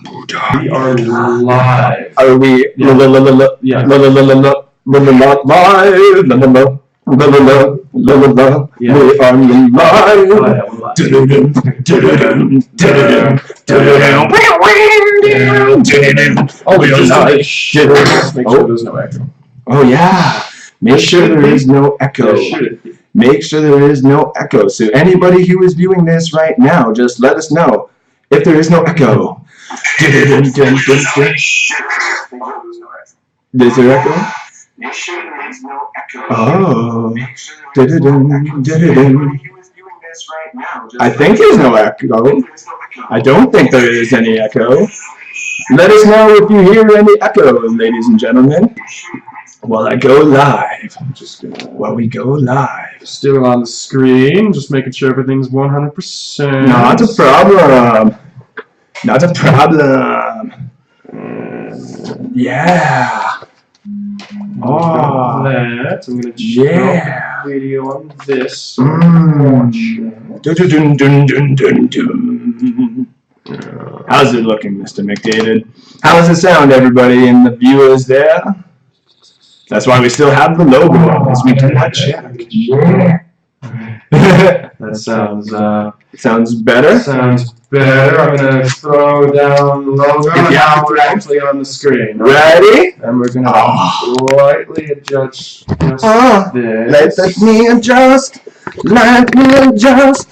We are live. Are we live? Yeah. We are live. Just make sure there's no echo. Oh yeah. Make sure there is no echo. Make sure there is no echo. So anybody who is viewing this right now, just let us know if there is no echo. Is there echo? Make sure there is no echo. Oh. I I think there's no echo. I don't think there is any echo. Let us know if you hear any echo, ladies and gentlemen. While I go live. While we go live. Still on the screen, just making sure everything's 100%. Not a problem. Not a problem. Yeah. Oh. That. I'm gonna Yeah. video on this. Dun, dun, dun, dun, dun. How's it looking, Mr. McDavid? How does it sound, everybody, and the viewers there? That's why we still have the logo up, because we do not check. Yeah. That sounds Sounds better? sounds better. I'm gonna throw down the logo. If you Now have we're to- actually on the screen. Ready? And we're gonna Oh. slightly adjust just Let this. me adjust. Let me adjust.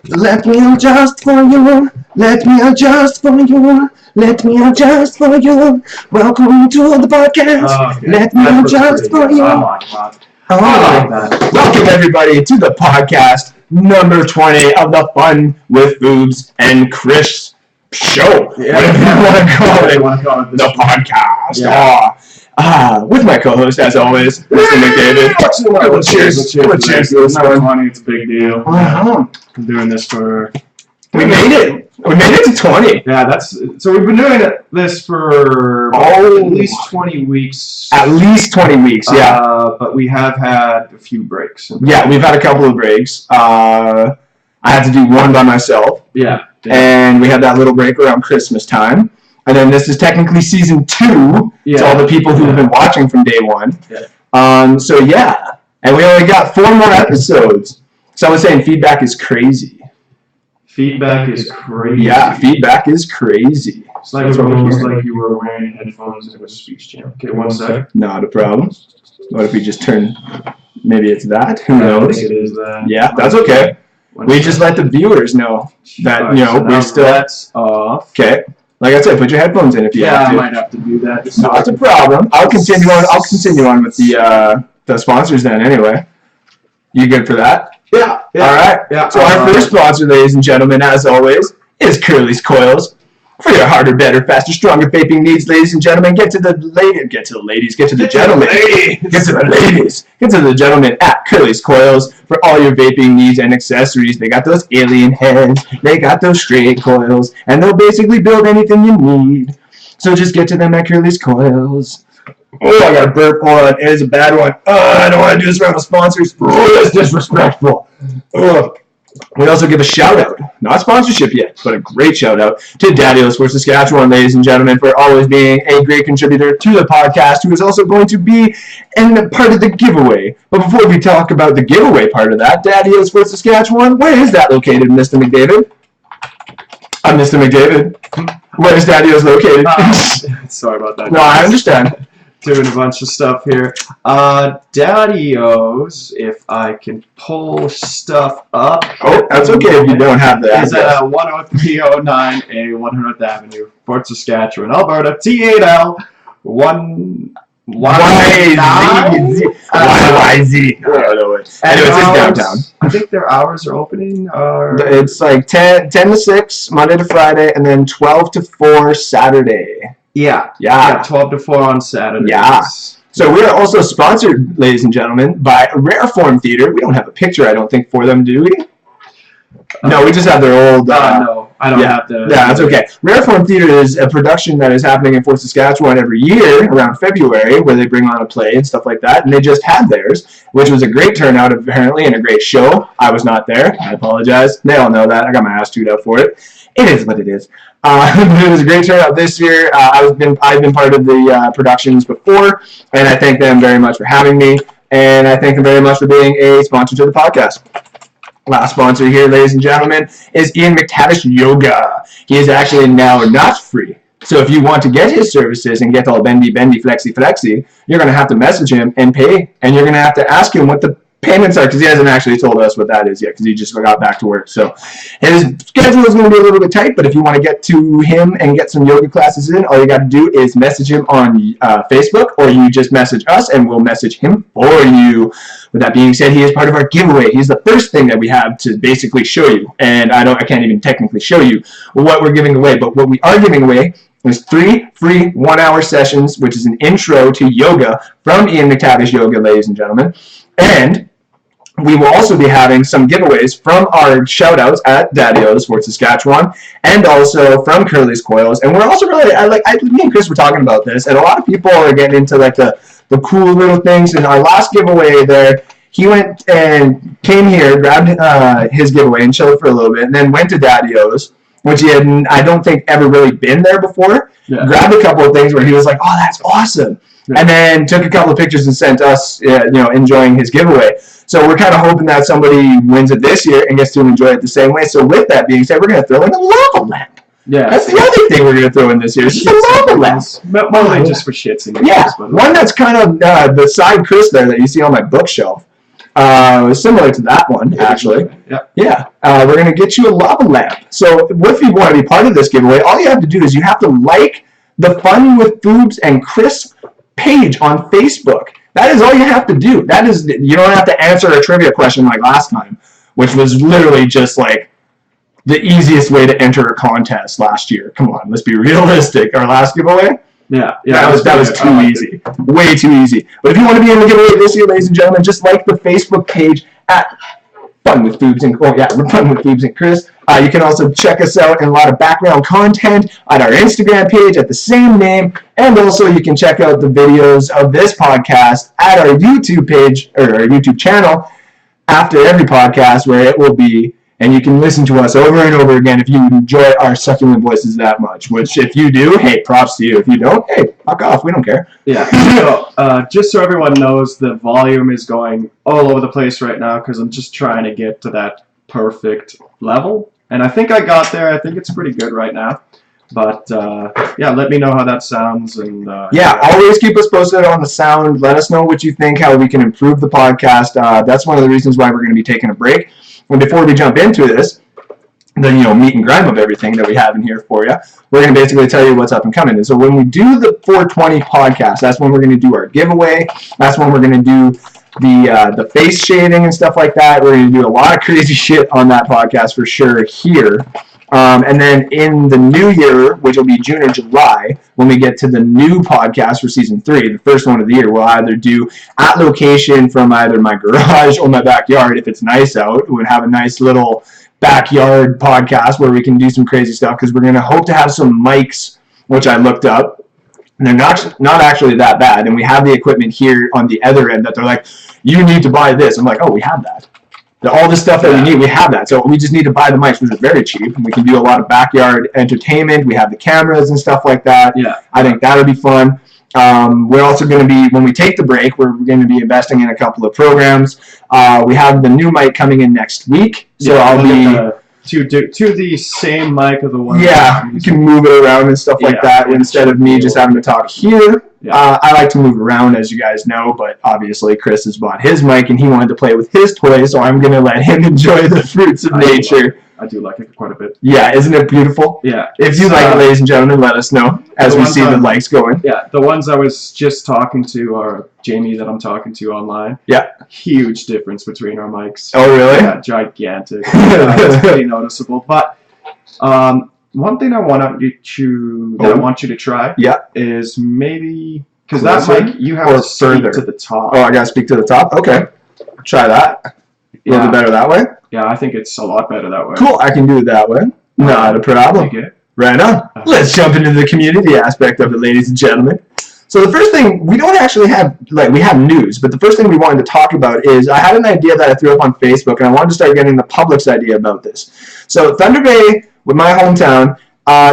Let me adjust for you. Let me adjust for you. Let me adjust for you. Welcome to the podcast. Okay. Let me That looks adjust pretty for good. you. I like that. Oh. I like that. Welcome everybody to the podcast number 20 of the Fun with Foobz and Chris show. Yeah. Whatever you want to call it. Want to call it this The one. podcast. Yeah. With my co-host as always, Mr. McDavid. Cheers. Cheers to this Number one. 20, it's a big deal. Uh-huh. I'm doing this for. We made it. We made it to 20. Yeah, that's so we've been doing this for at least 20 weeks. At least 20 weeks, yeah. But we have had a few breaks. Yeah, we've had a couple of breaks. I had to do one by myself. Yeah. And we had that little break around Christmas time. And then this is technically season 2 to all the people who have been watching from day one. Yeah. So yeah, and we only got 4 more episodes. Someone saying feedback is crazy. Feedback is crazy. Yeah, feedback is crazy. It's like almost like you were wearing headphones and it was a speech channel. Okay, one sec. Not a problem. What if we just turn? Maybe it's that. Who I don't knows? think it is that. Yeah, that's okay. One We sec. just let the viewers know that Alright, so we're now still that's off. okay. Like I said, put your headphones in if you Yeah, have I to. might have to do that. Just Not a problem. I'll continue on. I'll continue on with the sponsors then. Anyway, you good for that? Yeah. All right. Yeah. So our first sponsor, ladies and gentlemen, as always, is Curly's Coils. For your harder, better, faster, stronger vaping needs, ladies and gentlemen, get to the gentlemen, get to the gentlemen at Curly's Coils for all your vaping needs and accessories. They got those alien heads, they got those straight coils, and they'll basically build anything you need. So just get to them at Curly's Coils. Oh, I got a burp. Hold on, it is a bad one. I don't want to do this around the sponsors. Oh, that's disrespectful. Oh. We also give a shout out, not sponsorship yet, but a great shout out to Daddy-O's for Saskatchewan, ladies and gentlemen, for always being a great contributor to the podcast, who is also going to be in part of the giveaway. But before we talk about the giveaway part of that, Daddy-O's for Saskatchewan, where is that located, Mr. McDavid? I'm Mr. McDavid. Where is Daddy-O's located? Sorry about that. No, I understand. Doing a bunch of stuff here. Daddy-O's, if I can pull stuff up. Oh, that's okay if you don't have that. Is at 10309A 100th Avenue, Fort Saskatchewan, Alberta, T8L 1 YZ. Anyways, it's downtown. I think their hours are opening. It's like 10 to 6, Monday to Friday, and then 12 to 4 Saturday. Yeah, 12 to 4 on Saturdays. Yeah. So we are also sponsored, ladies and gentlemen, by Rare Form Theater. We don't have a picture, I don't think, for them, do we? No, we just have their old... no, I don't have the... Yeah, that's okay. Rare Form Theater is a production that is happening in Fort Saskatchewan every year around February, where they bring on a play and stuff like that, and they just had theirs, which was a great turnout, apparently, and a great show. I was not there. I apologize. They all know that. I got my ass chewed out for it. It is what it is. It was a great turnout this year. I've been part of the productions before, and I thank them very much for having me, and I thank them very much for being a sponsor to the podcast. Last sponsor here, ladies and gentlemen, is Ian McDavid Yoga. He is actually now not free. So if you want to get his services and get all bendy, flexy, you're going to have to message him and pay, and you're going to have to ask him what the payments are, because he hasn't actually told us what that is yet, because he just got back to work. So his schedule is going to be a little bit tight, but if you want to get to him and get some yoga classes in, all you got to do is message him on Facebook, or you just message us and we'll message him for you. With that being said, he is part of our giveaway. He's the first thing that we have to basically show you, and I can't even technically show you what we're giving away, but what we are giving away is 3 free 1-hour sessions, which is an intro to yoga from Ian McDavid Yoga, ladies and gentlemen. And we will also be having some giveaways from our shout-outs at Daddy-O's Sports Saskatchewan, and also from Curly's Coils. And we're also really, me and Chris were talking about this, and a lot of people are getting into like the cool little things. And our last giveaway there, he went and came here, grabbed his giveaway and chilled for a little bit, and then went to Daddy-O's, which he had, I don't think, ever really been there before. Yeah. Grabbed a couple of things where he was like, oh, that's awesome. Yeah. And then took a couple of pictures and sent us, enjoying his giveaway. So we're kind of hoping that somebody wins it this year and gets to enjoy it the same way. So with that being said, we're going to throw in a lava lamp. Yeah, that's the other thing we're going to throw in this year. It's a lava lamp. Mostly just for shits and giggles. Yeah, one that's kind of the side Chris there that you see on my bookshelf. Similar to that one, actually. Yeah. We're going to get you a lava lamp. So if you want to be part of this giveaway, all you have to do is you have to like the Fun with Foobz and Chris page on Facebook. That is all you have to do. That is, you don't have to answer a trivia question like last time, which was literally just like the easiest way to enter a contest last year. Come on, let's be realistic. Our last giveaway? Yeah, that was too easy. Way too easy. But if you want to be in the giveaway this year, ladies and gentlemen, just like the Facebook page at Fun with Foobz and Chris. You can also check us out in a lot of background content on our Instagram page at the same name, and also you can check out the videos of this podcast at our YouTube page, or our YouTube channel, after every podcast, where it will be, and you can listen to us over and over again if you enjoy our succulent voices that much, which if you do, hey, props to you. If you don't, hey, fuck off, we don't care. Yeah, so just so everyone knows, the volume is going all over the place right now because I'm just trying to get to that perfect level. And I think I got there. I think it's pretty good right now. But, yeah, let me know how that sounds. And always keep us posted on the sound. Let us know what you think, how we can improve the podcast. That's one of the reasons why we're going to be taking a break. And before we jump into this, the meat and grime of everything that we have in here for you, we're going to basically tell you what's up and coming. And so when we do the 420 podcast, that's when we're going to do our giveaway. That's when we're going to do the face shaving and stuff like that. We're going to do a lot of crazy shit on that podcast for sure here. And then in the new year, which will be June or July, when we get to the new podcast for season 3, the first one of the year, we'll either do at location from either my garage or my backyard. If it's nice out, we'll have a nice little backyard podcast where we can do some crazy stuff, because we're going to hope to have some mics, which I looked up. And they're not actually that bad. And we have the equipment here on the other end that they're like, you need to buy this. I'm like, oh, we have that. All the stuff that we need, we have that. So we just need to buy the mics, which are very cheap. And we can do a lot of backyard entertainment. We have the cameras and stuff like that. Yeah. I think that'll be fun. We're also going to be, when we take the break, we're going to be investing in a couple of programs. We have the new mic coming in next week. So I'll be... To the same mic of the one. Yeah, you can move it around and stuff like that instead of me just having to talk here. Yeah. I like to move around, as you guys know, but obviously Chris has bought his mic and he wanted to play with his toy, so I'm going to let him enjoy the fruits of nature. I do like it quite a bit. Yeah, isn't it beautiful? Yeah. If you like it, ladies and gentlemen, let us know as we see the likes going. Yeah, the ones I was just talking to are Jamie that I'm talking to online. Yeah. Huge difference between our mics. Oh, really? Yeah, gigantic. It's pretty noticeable. But one thing I want you to try is maybe, because that mic, you have to speak to the top. Oh, I got to speak to the top? Okay. Try that. A little bit better that way? Yeah, I think it's a lot better that way. Cool, I can do it that way. Not a problem. Right on. Let's jump into the community aspect of it, ladies and gentlemen. So the first thing, we don't actually have, we have news, but the first thing we wanted to talk about is I had an idea that I threw up on Facebook, and I wanted to start getting the public's idea about this. So Thunder Bay with my hometown,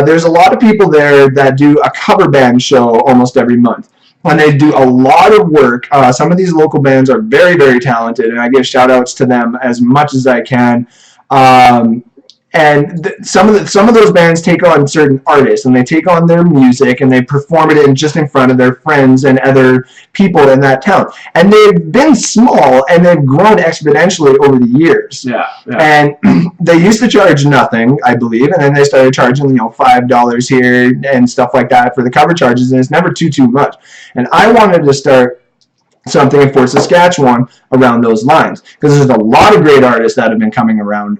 there's a lot of people there that do a cover band show almost every month. And they do a lot of work. Some of these local bands are very, very talented, and I give shout outs to them as much as I can. Some of those bands take on certain artists, and they take on their music, and they perform it just in front of their friends and other people in that town. And they've been small, and they've grown exponentially over the years. Yeah. And they used to charge nothing, I believe, and then they started charging, $5 here and stuff like that for the cover charges, and it's never too much. And I wanted to start something in Fort Saskatchewan around those lines, because there's a lot of great artists that have been coming around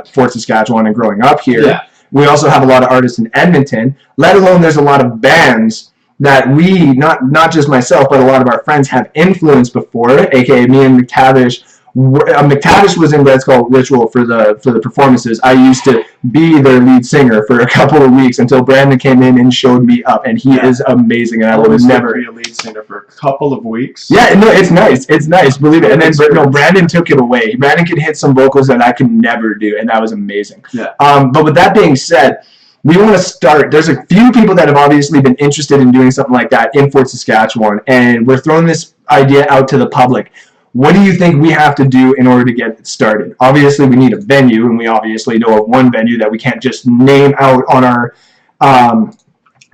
Fort Saskatchewan and growing up here. Yeah. We also have a lot of artists in Edmonton, let alone there's a lot of bands that we, not just myself, but a lot of our friends have influenced before, aka me and McTavish. McTavish was in Red Skull Ritual for the performances. I used to be their lead singer for a couple of weeks until Brandon came in and showed me up, and he is amazing, and I would never be a lead singer for a couple of weeks. Yeah, no, it's nice, believe it. And then Brandon took it away. Brandon could hit some vocals that I could never do, and that was amazing. Yeah. But with that being said, we want to start. There's a few people that have obviously been interested in doing something like that in Fort Saskatchewan, and we're throwing this idea out to the public. What do you think we have to do in order to get it started? Obviously, we need a venue, and we obviously know of one venue that we can't just name out on our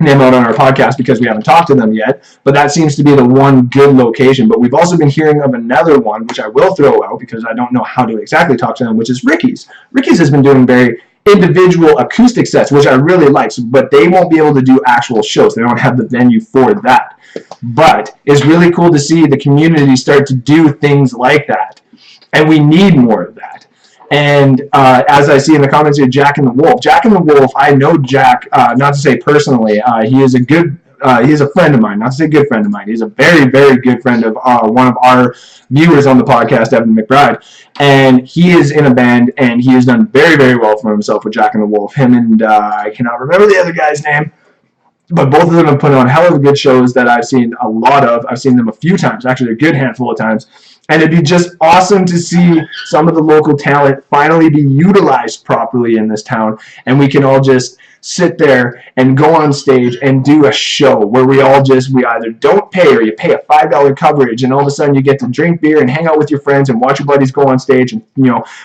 podcast because we haven't talked to them yet. But that seems to be the one good location. But we've also been hearing of another one, which I will throw out because I don't know how to exactly talk to them, which is Ricky's. Ricky's has been doing very individual acoustic sets, which I really like, but they won't be able to do actual shows. They don't have the venue for that. But it's really cool to see the community start to do things like that, and we need more of that. And as I see in the comments here, Jack and the Wolf. Jack and the Wolf, I know Jack, not to say personally, he is a friend of mine, not to say good friend of mine. He's a very, very good friend of one of our viewers on the podcast, Evan McBride. And he is in a band, and he has done very, very well for himself with Jack and the Wolf. Him and I cannot remember the other guy's name. But both of them have put on hell of good shows that I've seen a lot of. I've seen them a few times, actually a good handful of times. And it'd be just awesome to see some of the local talent finally be utilized properly in this town. And we can all just sit there and go on stage and do a show where we either don't pay or you pay a $5 coverage, and all of a sudden you get to drink beer and hang out with your friends and watch your buddies go on stage and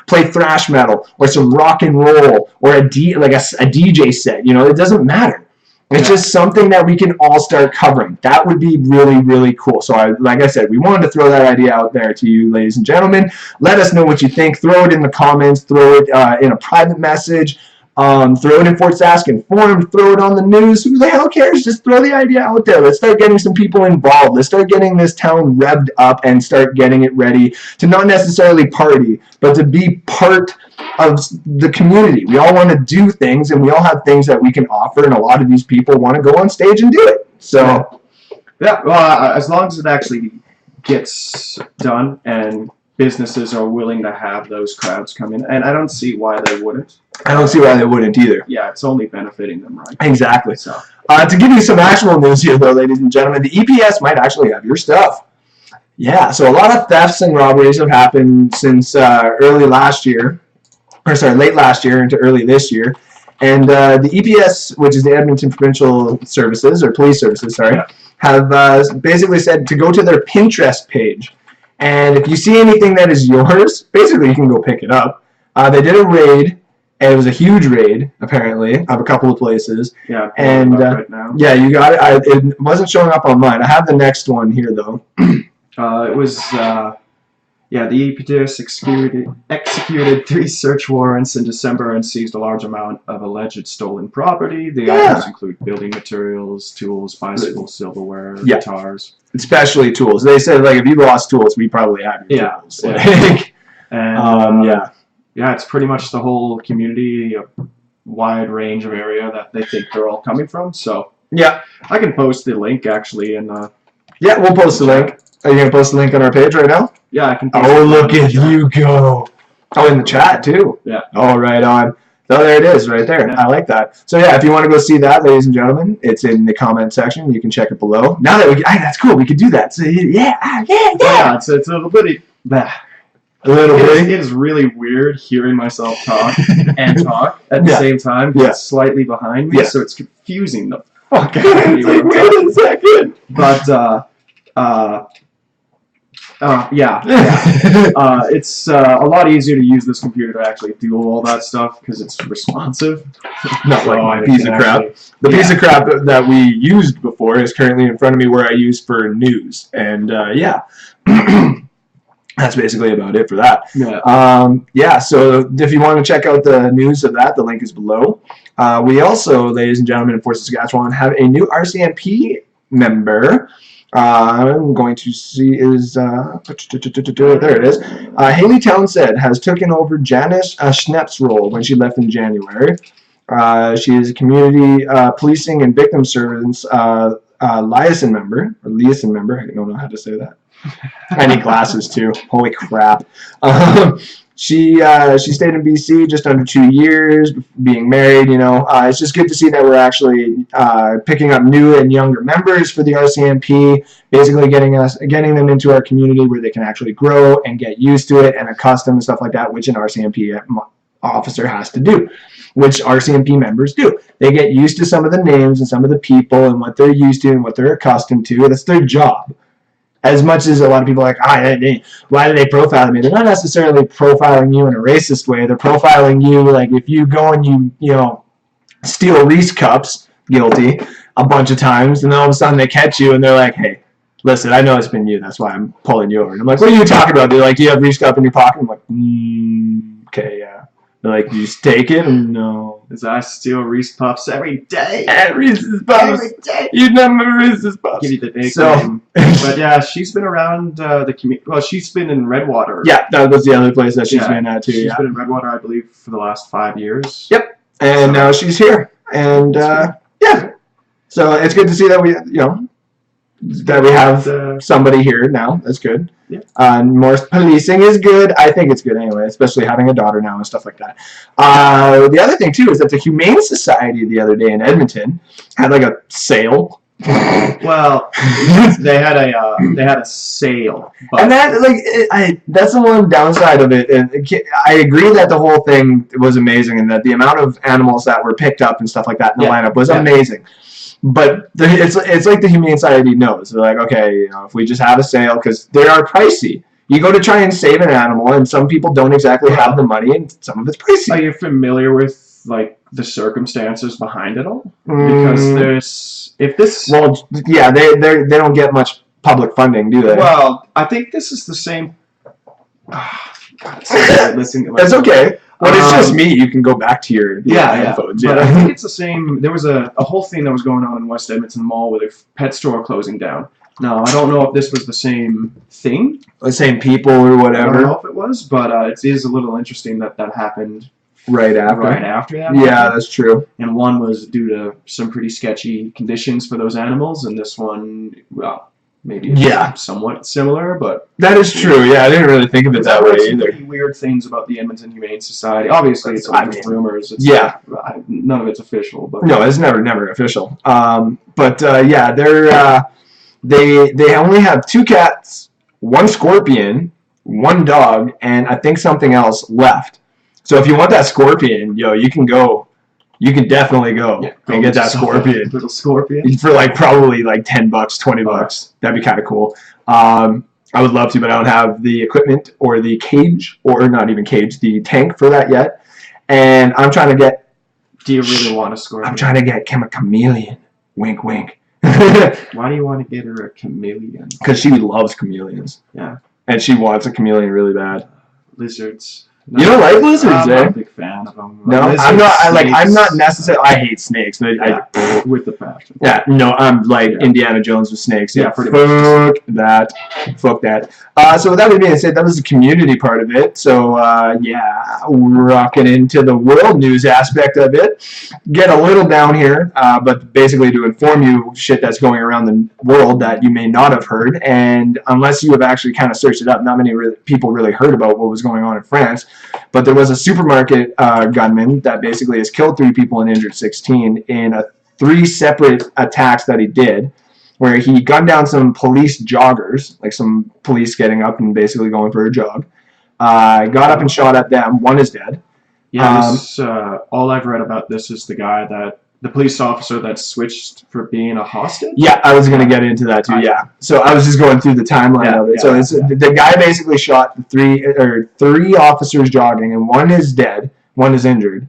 play thrash metal or some rock and roll or a DJ set. It doesn't matter. It's just something that we can all start covering. That would be really, really cool. So, like I said, we wanted to throw that idea out there to you, ladies and gentlemen. Let us know what you think. Throw it in the comments. Throw it in a private message. Throw it in Fort Sask and forum. Throw it on the news. Who the hell cares? Just throw the idea out there. Let's start getting some people involved. Let's start getting this town revved up and start getting it ready to not necessarily party, but to be part of the community. We all want to do things, and we all have things that we can offer, and a lot of these people want to go on stage and do it. So, yeah, well, as long as it actually gets done and businesses are willing to have those crowds come in, and I don't see why they wouldn't. I don't see why they wouldn't either. Yeah, it's only benefiting them, right? Exactly. So, to give you some actual news here, though, ladies and gentlemen, the EPS might actually have your stuff. Yeah, so a lot of thefts and robberies have happened since late last year into early this year. And the EPS, which is the Edmonton Provincial Services, or Police Services, have basically said to go to their Pinterest page. And if you see anything that is yours, basically you can go pick it up. They did a raid, and it was a huge raid, apparently, of a couple of places. Yeah, and right now. Yeah, you got it. It wasn't showing up on mine. I have the next one here, though. It was, the EPS executed 3 search warrants in December and seized a large amount of alleged stolen property. The items include building materials, tools, bicycles, silverware, guitars. Especially tools. They said, if you lost tools, we probably have your tools. And, it's pretty much the whole community, a wide range of area that they think they're all coming from. So, yeah, I can post the link, actually, in yeah, we'll post the link. Are you going to post the link on our page right now? Yeah, I can. Oh, look at you go. Oh, in the chat, too. Yeah. Oh, right on. Oh, there it is, right there. Yeah. I like that. So, yeah, if you want to go see that, ladies and gentlemen, it's in the comment section. You can check it below. Now that that's cool. We could do that. So, yeah. It's a little bitty. A little It bit. is really weird hearing myself talk and talk at the Yeah. same time. Yeah. It's slightly behind me, Yeah. so it's confusing the fuck out of me. It's when like, I'm wait talking. a second. But yeah. It's a lot easier to use this computer to actually do all that stuff because it's responsive. Not like So my I piece can of crap. actually- The piece Yeah. of crap that we used before is currently in front of me where I use for news. And yeah, that's basically about it for that. Yeah. So if you want to check out the news of that, the link is below. We also, ladies and gentlemen, in Fort Saskatchewan, have a new RCMP member. I'm going to see is there it is. Haley Townsend has taken over Janice Schnepp's role when she left in January. She is a community policing and victim service liaison member. I don't know how to say that. I need glasses too. Holy crap. She stayed in BC just under 2 years, being married. It's just good to see that we're actually picking up new and younger members for the RCMP, basically getting them into our community where they can actually grow and get used to it and accustomed and stuff like that, which an RCMP officer has to do, which RCMP members do. They get used to some of the names and some of the people and what they're used to and what they're accustomed to. That's their job. As much as a lot of people are like, why do they profile me? They're not necessarily profiling you in a racist way. They're profiling you like if you go and you steal Reese cups, guilty, a bunch of times, and then all of a sudden they catch you and they're like, hey, listen, I know it's been you. That's why I'm pulling you over. And I'm like, what are you talking about? They're like, do you have Reese cup in your pocket? I'm like, okay, yeah. They're like, you just take it? And no. As I steal Reese Puffs every day. And Reese's Puffs. Every day. You number Reese's Puffs. Give you the big So- name. But yeah, she's been around the community. Well, she's been in Redwater. Yeah, that was the other place that she's been at too. She's Yeah. been in Redwater, I believe, for the last 5 years. Yep. And now she's here. And yeah. So it's good to see that we have somebody here now. That's good. Yeah. More policing is good. I think it's good anyway, especially having a daughter now and stuff like that. The other thing too is that the Humane Society the other day in Edmonton had like a sale. Well, they had a sale, but And that that's the one downside of it. And I agree that the whole thing was amazing and that the amount of animals that were picked up and stuff like that in the lineup was amazing. But it's like the Humane Society knows. They're like, okay, if we just have a sale, because they are pricey. You go to try and save an animal, and some people don't exactly have the money, and some of it's pricey. are you familiar with like the circumstances behind it all? Because Well, yeah, they don't get much public funding, do they? Well, I think this is the same. God, it's so weird listening to That's myself. okay. When it's just me, you can go back to your headphones. But I think it's the same. There was a whole thing that was going on in West Edmonton Mall with a pet store closing down. Now, I don't know if this was the same thing. The same people or I don't whatever. know if it was, but it is a little interesting that happened Right after. right after that. Yeah, that's true. And one was due to some pretty sketchy conditions for those animals, and this one, well, maybe somewhat similar, but That is true. Yeah, I didn't really think of it that way some either. pretty weird things about the Edmonton Humane Society. Obviously, it's all just rumors. It's none of it's official. But No, it's never official. Yeah, they only have 2 cats, 1 scorpion, 1 dog, and I think something else left. So if you want that scorpion, you can go. You can definitely go and get that scorpion. Little scorpion. For probably $10, $20. That'd be kind of cool. I would love to, but I don't have the equipment or the cage, or not even cage, the tank for that yet. And I'm trying to get. Do you really want a scorpion? I'm trying to get Kim a chameleon. Wink, wink. Why do you want to get her a chameleon? Because she loves chameleons. Yeah. And she wants a chameleon really bad. Lizards. You don't like lizards, I'm eh? not a big fan of them. No, Lizards, I'm not. snakes. I'm not necessarily. I hate snakes. With the passion. Yeah, no, I'm like Indiana Jones with snakes. Yeah, pretty much. Fuck that. So with that being said, that was the community part of it. So rocking into the world news aspect of it. Get a little down here, but basically to inform you shit that's going around the world that you may not have heard. And unless you have actually kind of searched it up, not many people really heard about what was going on in France. But there was a supermarket gunman that basically has killed 3 people and injured 16 in 3 separate attacks that he did, where he gunned down some police joggers, like some police getting up and basically going for a jog. got up and shot at them. One is dead. Yeah, all I've read about this is the police officer that switched for being a hostage. Yeah, I was going to get into that too, yeah. So I was just going through the timeline of it. So the guy basically shot three officers jogging, and one is dead, one is injured,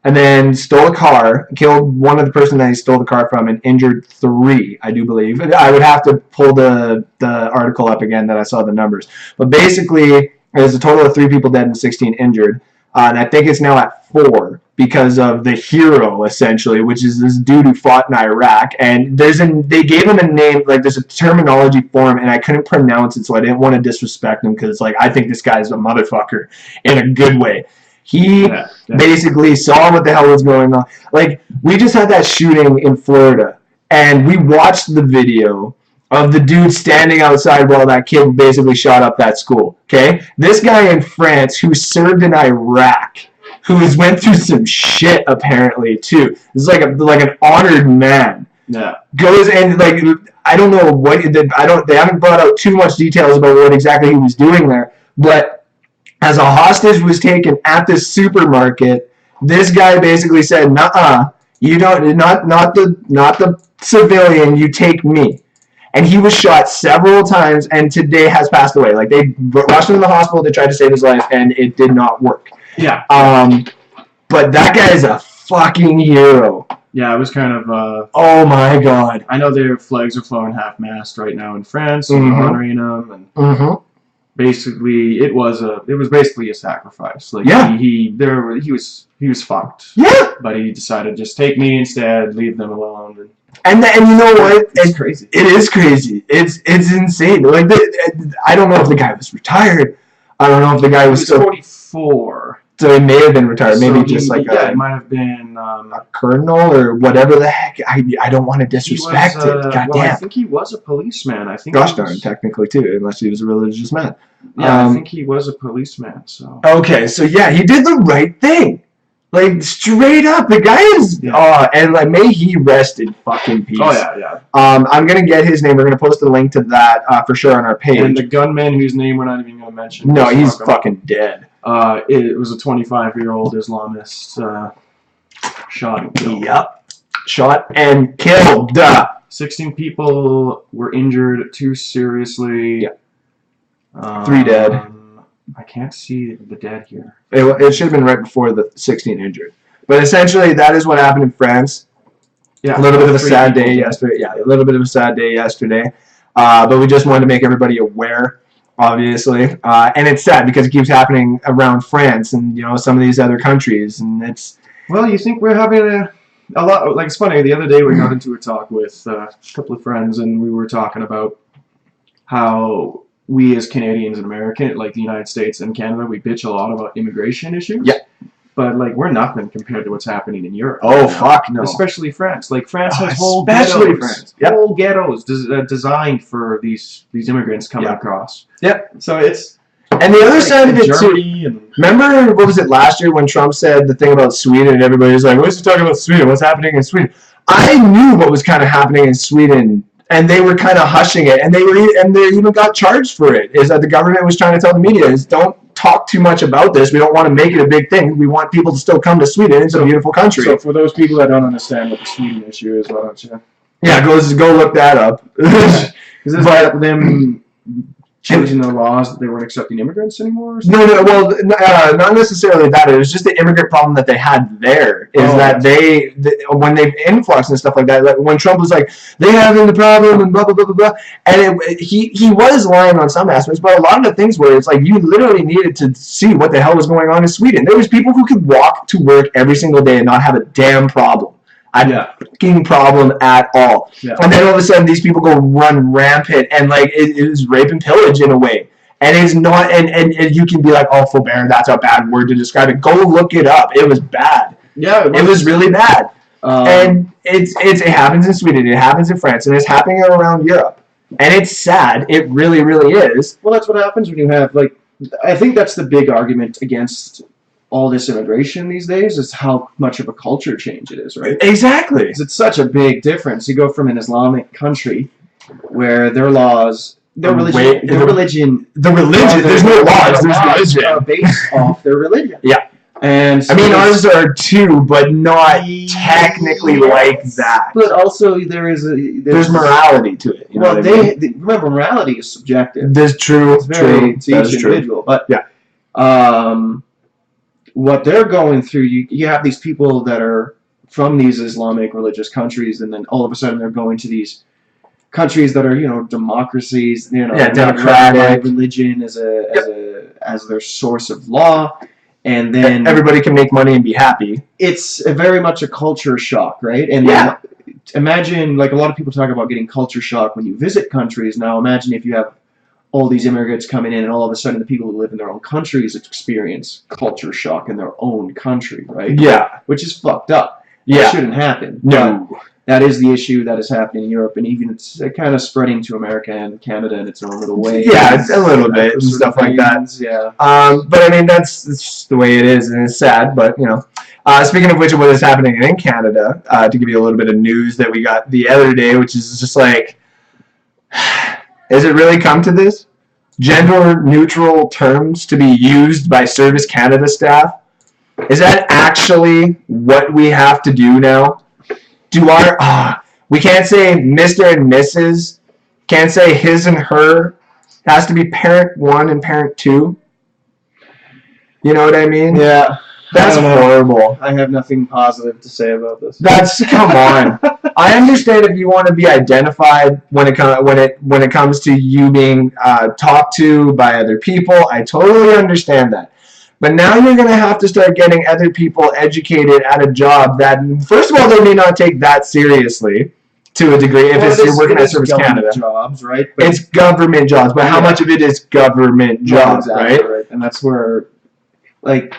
and then stole a car, killed one of the person that he stole the car from, and injured 3, I do believe. I would have to pull the article up again that I saw the numbers. But basically, there's a total of 3 people dead and 16 injured. And I think it's now at 4 because of the hero, essentially, which is this dude who fought in Iraq. And they gave him a name, like there's a terminology for him, and I couldn't pronounce it, so I didn't want to disrespect him because, like, I think this guy's a motherfucker in a good way. He basically saw what the hell was going on. Like, we just had that shooting in Florida, and we watched the video of the dude standing outside while that kid basically shot up that school, okay? This guy in France who served in Iraq, who went through some shit apparently too. This is like an honored man. Yeah. Goes and, like, I don't know what they haven't brought out too much details about what exactly he was doing there, but as a hostage was taken at this supermarket, this guy basically said, "Nuh-uh, you don't, not the civilian, you take me." And he was shot several times and today has passed away. Like, they rushed him to the hospital to try to save his life and it did not work. Yeah. But that guy is a fucking hero. Yeah, it was kind of oh my god. I know their flags are flowing half-mast right now in France, and honoring him, and basically it was basically a sacrifice. Like, yeah. he was fucked. Yeah. But he decided just take me instead, leave them alone. And you know what? It's crazy. It is crazy. It's insane. Like, I don't know if the guy was retired. I don't know if the guy was still 44. So he may have been retired. So maybe just like it might have been a colonel or whatever the heck. I don't want to disrespect it. God well, damn. I think he was a policeman. I think. Gosh darn, technically too, unless he was a religious man. Yeah, I think he was a policeman. So. Okay, so yeah, he did the right thing. Like, straight up, the guy is, and like, may he rest in fucking peace. Oh yeah. I'm gonna get his name. We're gonna post a link to that for sure on our page. And the gunman whose name we're not even gonna mention. No, he's fucking dead. It was a 25-year-old Islamist shot and killed. Yep, shot and killed. 16 people were injured, 2 seriously. Yeah. 3 dead. I can't see the dead here. It should have been right before the 16 injured. But essentially, that is what happened in France. Yeah, a little bit of a sad day yesterday. Yeah, a little bit of a sad day yesterday. But we just wanted to make everybody aware, obviously. And it's sad because it keeps happening around France and, you know, some of these other countries. And it's... Well, you think we're having a lot... Like, it's funny. The other day we got into a talk with a couple of friends, and we were talking about how... we as Canadians and American, like the United States and Canada, we bitch a lot about immigration issues. Yeah. But, like, we're nothing compared to what's happening in Europe. Oh, fuck no. Especially France. Like, France has whole especially ghettos. France. Yep. Whole ghettos designed for these immigrants coming across. Yep. So it's... And the other side of it, Germany too. Remember, what was it, last year when Trump said the thing about Sweden and everybody was like, what's he talking about Sweden? What's happening in Sweden? I knew what was kind of happening in Sweden. And they were kind of hushing it, and they even got charged for it. Is that the government was trying to tell the media is don't talk too much about this. We don't want to make it a big thing. We want people to still come to Sweden. It's a beautiful country. So for those people that don't understand what the Sweden issue is, why don't you? Yeah, go look that up. Is this like them changing the laws that they weren't accepting immigrants anymore? Or No, well, not necessarily that. It was just the immigrant problem that they had there. Is that when they influx and stuff like that, like when Trump was like, they having the problem and blah, blah, blah, blah, blah. And he was lying on some aspects, but a lot of the things where it's like you literally needed to see what the hell was going on in Sweden. There was people who could walk to work every single day and not have a damn problem. A fucking problem at all. Yeah. And then all of a sudden these people go run rampant and like it was rape and pillage in a way. And it's not and you can be like, oh, forbear, that's a bad word to describe it. Go look it up. It was bad. Yeah, it was really bad. And it happens in Sweden, it happens in France, and it's happening around Europe. And it's sad. It really, really is. Well, that's what happens when you have like I think that's the big argument against all this immigration these days is how much of a culture change it is, right? Exactly. Because it's such a big difference. You go from an Islamic country where their laws Their religion. Wait, Their religion. The religion. There's no laws. There's religion. Are based off their religion. Yeah. And so I mean, ours are too, but not technically like that. But also, there's morality to it. You know what I mean? Remember, morality is subjective. That's true. It's very to That each is true. individual. But Yeah. What they're going through, you have these people that are from these Islamic religious countries, and then all of a sudden they're going to these countries that are, democracies, democratic religion as as their source of law, and then everybody can make money and be happy. It's very much a culture shock, right? And imagine, like, a lot of people talk about getting culture shock when you visit countries. Now imagine if you have all these immigrants coming in, and all of a sudden the people who live in their own countries experience culture shock in their own country, right? Yeah. Which is fucked up. Yeah. It shouldn't happen. No. But that is the issue that is happening in Europe, and even it's kind of spreading to America and Canada in its own little way. Yeah, it's a little bit and stuff like that. Yeah. But I mean, that's just the way it is, and it's sad, but, speaking of which, what is happening in Canada, to give you a little bit of news that we got the other day, which is just like, has it really come to this? Gender-neutral terms to be used by Service Canada staff? Is that actually what we have to do now? We can't say Mr. and Mrs. Can't say his and her. It has to be parent 1 and parent 2. You know what I mean? Yeah. That's horrible. I have nothing positive to say about this. Come on. I understand if you want to be identified when it comes to you being talked to by other people. I totally understand that. But now you're going to have to start getting other people educated at a job that, first of all, they may not take that seriously to a degree if you're working at Service Canada. Jobs, right? But it's government jobs, but how much of it is government jobs, exactly right? And that's where, like,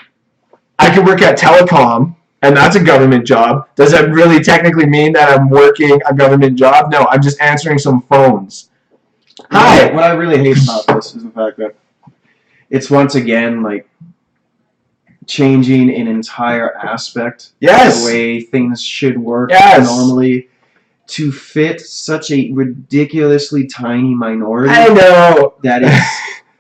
I could work at Telecom, and that's a government job. Does that really technically mean that I'm working a government job? No, I'm just answering some phones. Hi. What I really hate about this is the fact that it's once again, like, changing an entire aspect of the way things should work normally to fit such a ridiculously tiny minority. I know. That is...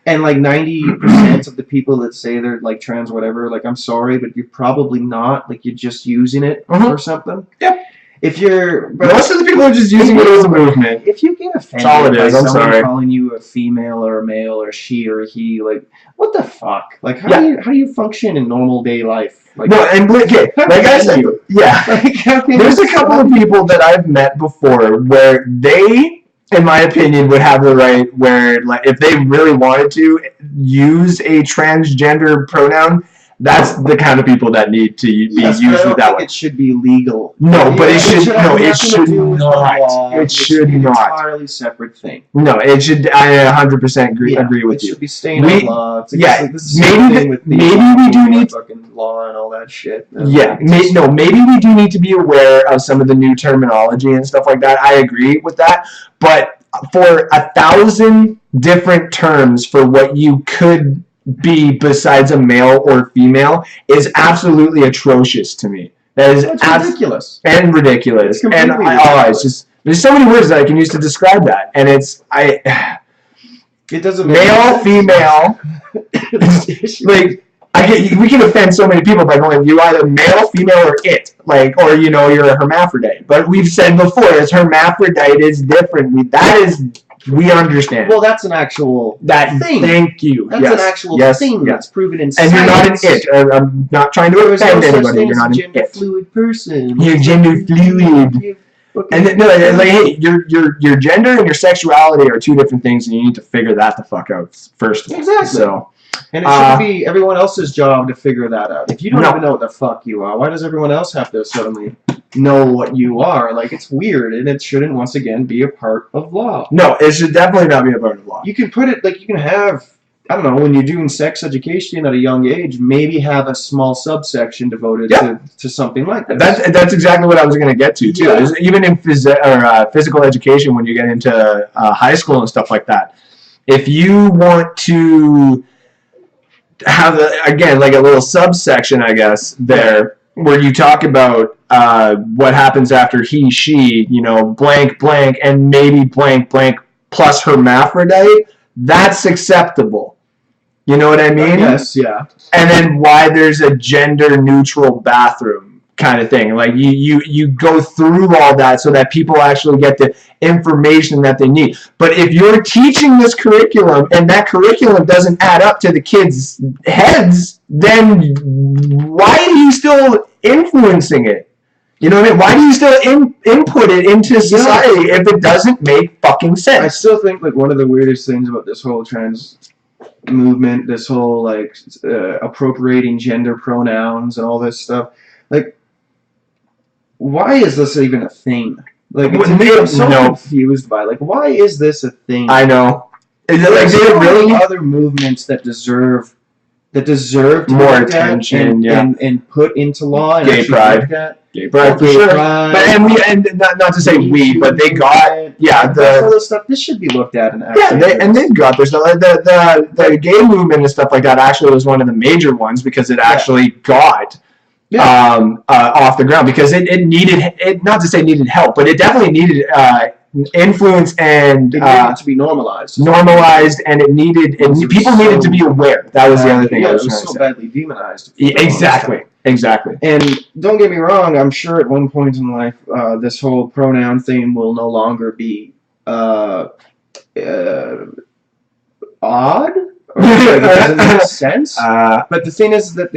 And like 90% of the people that say they're like trans, whatever, like, I'm sorry, but you're probably not. Like, you're just using it for something. Yep. If you're... Most of the people are just using it as a movement. If you get offended by someone calling you a female or a male or she or he, like, what the fuck? Like, how do you function in normal day life? Like, no, and okay, like I said, there's a couple of people that I've met before where they, in my opinion, would have the right where, like, if they really wanted to use a transgender pronoun, that's the kind of people that need to be used with that way. It should be legal. No, but it should not. It should not. Entirely separate thing. No, it should. I 100% agree with you. It should be staying on law. Maybe we do need fucking law and all that shit. Maybe we do need to be aware of some of the new terminology and stuff like that. I agree with that, but for 1,000 different terms for what you could be besides a male or female is absolutely atrocious to me. That is ridiculous. And ridiculous. And it's just, there's so many words that I can use to describe that. And it doesn't male, female. Like, we can offend so many people by going, you either male, female, or it. Like, or, you're a hermaphrodite. But we've said before, as hermaphrodite is different. We understand. Well, that's an actual thing. Thank you. That's an actual thing that's proven in science. And you're not an it. I'm not trying to offend anybody. You're not an gender fluid person. You're gender fluid. And hey, your gender and your sexuality are two different things, and you need to figure that the fuck out first. Exactly. So, and it shouldn't be everyone else's job to figure that out. If you don't even know what the fuck you are, why does everyone else have to suddenly know what you are? Like, it's weird, and it shouldn't once again be a part of law. No, it should definitely not be a part of law. You can put it like you can have, I don't know, when you're doing sex education at a young age, maybe have a small subsection devoted to something like that. That's exactly what I was going to get to too. Yeah. Even in physical education, when you get into high school and stuff like that, if you want to have like a little subsection, I guess there. Where you talk about what happens after he, she, blank, blank, and maybe blank, blank plus hermaphrodite, that's acceptable. You know what I mean? Yes, yeah. And then why there's a gender-neutral bathroom kind of thing. Like, you go through all that so that people actually get the information that they need. But if you're teaching this curriculum and that curriculum doesn't add up to the kids' heads, then why are you still influencing it? You know what I mean? Why do you still input it into society if it doesn't make fucking sense? I still think like one of the weirdest things about this whole trans movement, this whole like appropriating gender pronouns and all this stuff, like, why is this even a thing? Like, I'm so confused by, like, why is this a thing? I know. Is it like There's so really many other movements that deserve to more look at attention, and put into law and Gay actually pride. look at. Gay pride for Gay sure. pride. But and not to say we, but they got all this stuff. This should be looked at and actually. they've got their stuff. The gay movement and stuff like that actually was one of the major ones because it actually got off the ground because it needed not to say needed help, but it definitely needed influence and it needed to be normalized. And it needed people needed to be aware. That was the other thing I was trying to say. Badly demonized. Exactly. And don't get me wrong, I'm sure at one point in life, this whole pronoun thing will no longer be odd. Or it doesn't make sense. But the thing is that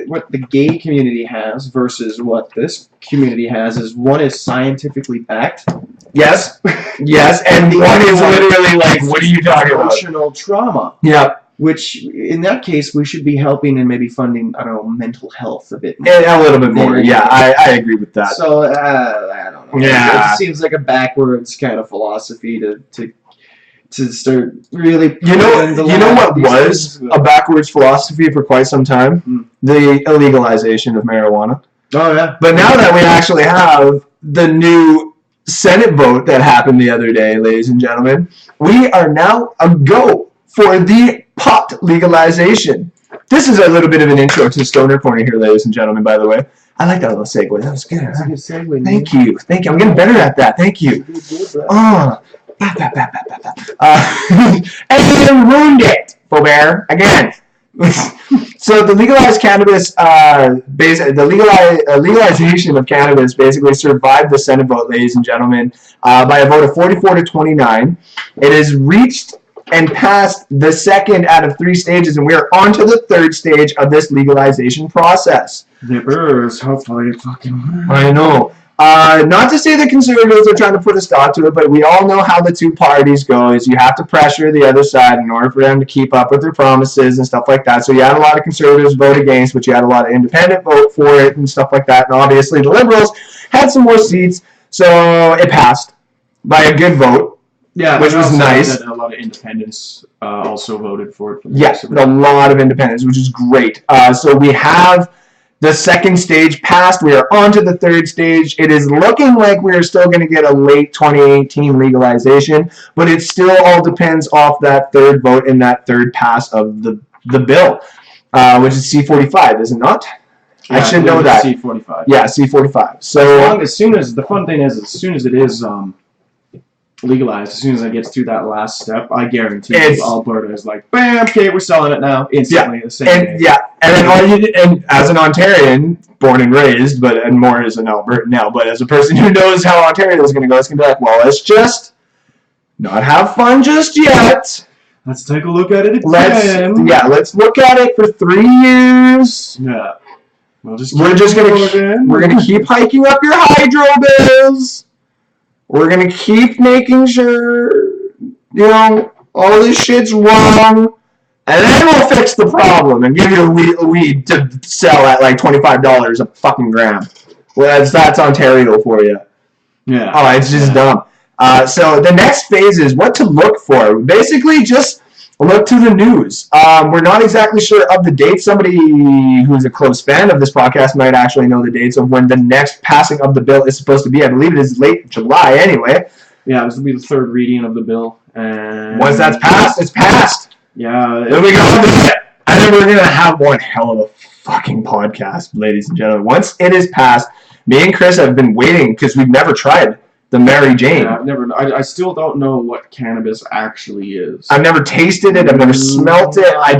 what the gay community has versus what this community has is one is scientifically backed. Yes, and one is literally like, what are you talking about? Emotional trauma. Yeah. Which, in that case, we should be helping and maybe funding, I don't know, mental health a bit more. A little bit more, yeah, I agree with that. So, I don't know. Yeah. It seems like a backwards kind of philosophy to start really... You know what was a backwards philosophy for quite some time? The illegalization of marijuana. Oh, yeah. But now that we actually have the new Senate vote that happened the other day, ladies and gentlemen, we are now a go for the pot legalization. This is a little bit of an intro to Stoner Corner here, ladies and gentlemen, by the way. I like that little segue. That was good. That's a good segue. Thank you. I'm getting better at that. Thank you. And you ruined it, Foobz, again. So the legalized cannabis, legalization of cannabis basically survived the Senate vote, ladies and gentlemen, by a vote of 44 to 29. It has reached and passed the second out of 3 stages, and we are on to the 3rd stage of this legalization process. Nippers, hopefully it fucking works. I know. Not to say the conservatives are trying to put a stop to it, but we all know how the 2 parties go is you have to pressure the other side in order for them to keep up with their promises and stuff like that. So you had a lot of conservatives vote against, but you had a lot of independent vote for it and stuff like that. And obviously the liberals had some more seats, so it passed by a good vote. Yeah, which was nice. That a lot of independents also voted for it. Yes, a lot of independents, which is great. So we have the 2nd stage passed. We are on to the 3rd stage. It is looking like we are still going to get a late 2018 legalization, but it still all depends off that 3rd vote and that 3rd pass of the bill, which is C-45, is it not? Yeah, I should know that. C-45. Yeah, C-45. So as soon as the fun thing is, as soon as it is legalized, as soon as it gets through that last step, I guarantee you Alberta is like, bam, okay, we're selling it now instantly. The same day. And then and as an Ontarian, born and raised, and more as an Albertan now, but as a person who knows how Ontario is going to go, it's going to be like, well, let's just not have fun just yet. Let's take a look at it again. Let's look at it for 3 years. Yeah. We're gonna keep hiking up your hydro bills. We're gonna keep making sure, all this shit's wrong, and then we'll fix the problem and give you a weed to sell at like $25 a fucking gram. Well, that's Ontario for you. Yeah. Oh, it's just dumb. So the next phase is what to look for. Basically, just look to the news. We're not exactly sure of the date. Somebody who's a close fan of this podcast might actually know the dates of when the next passing of the bill is supposed to be. I believe it is late July anyway. Yeah, this will be the 3rd reading of the bill. And once that's passed, it's passed. Yeah. Then we go on to it. And then we're going to have one hell of a fucking podcast, ladies and gentlemen. Once it is passed, me and Chris have been waiting because we've never tried the Mary Jane. Yeah, I've never. I still don't know what cannabis actually is. I've never tasted it. I've never smelt it. I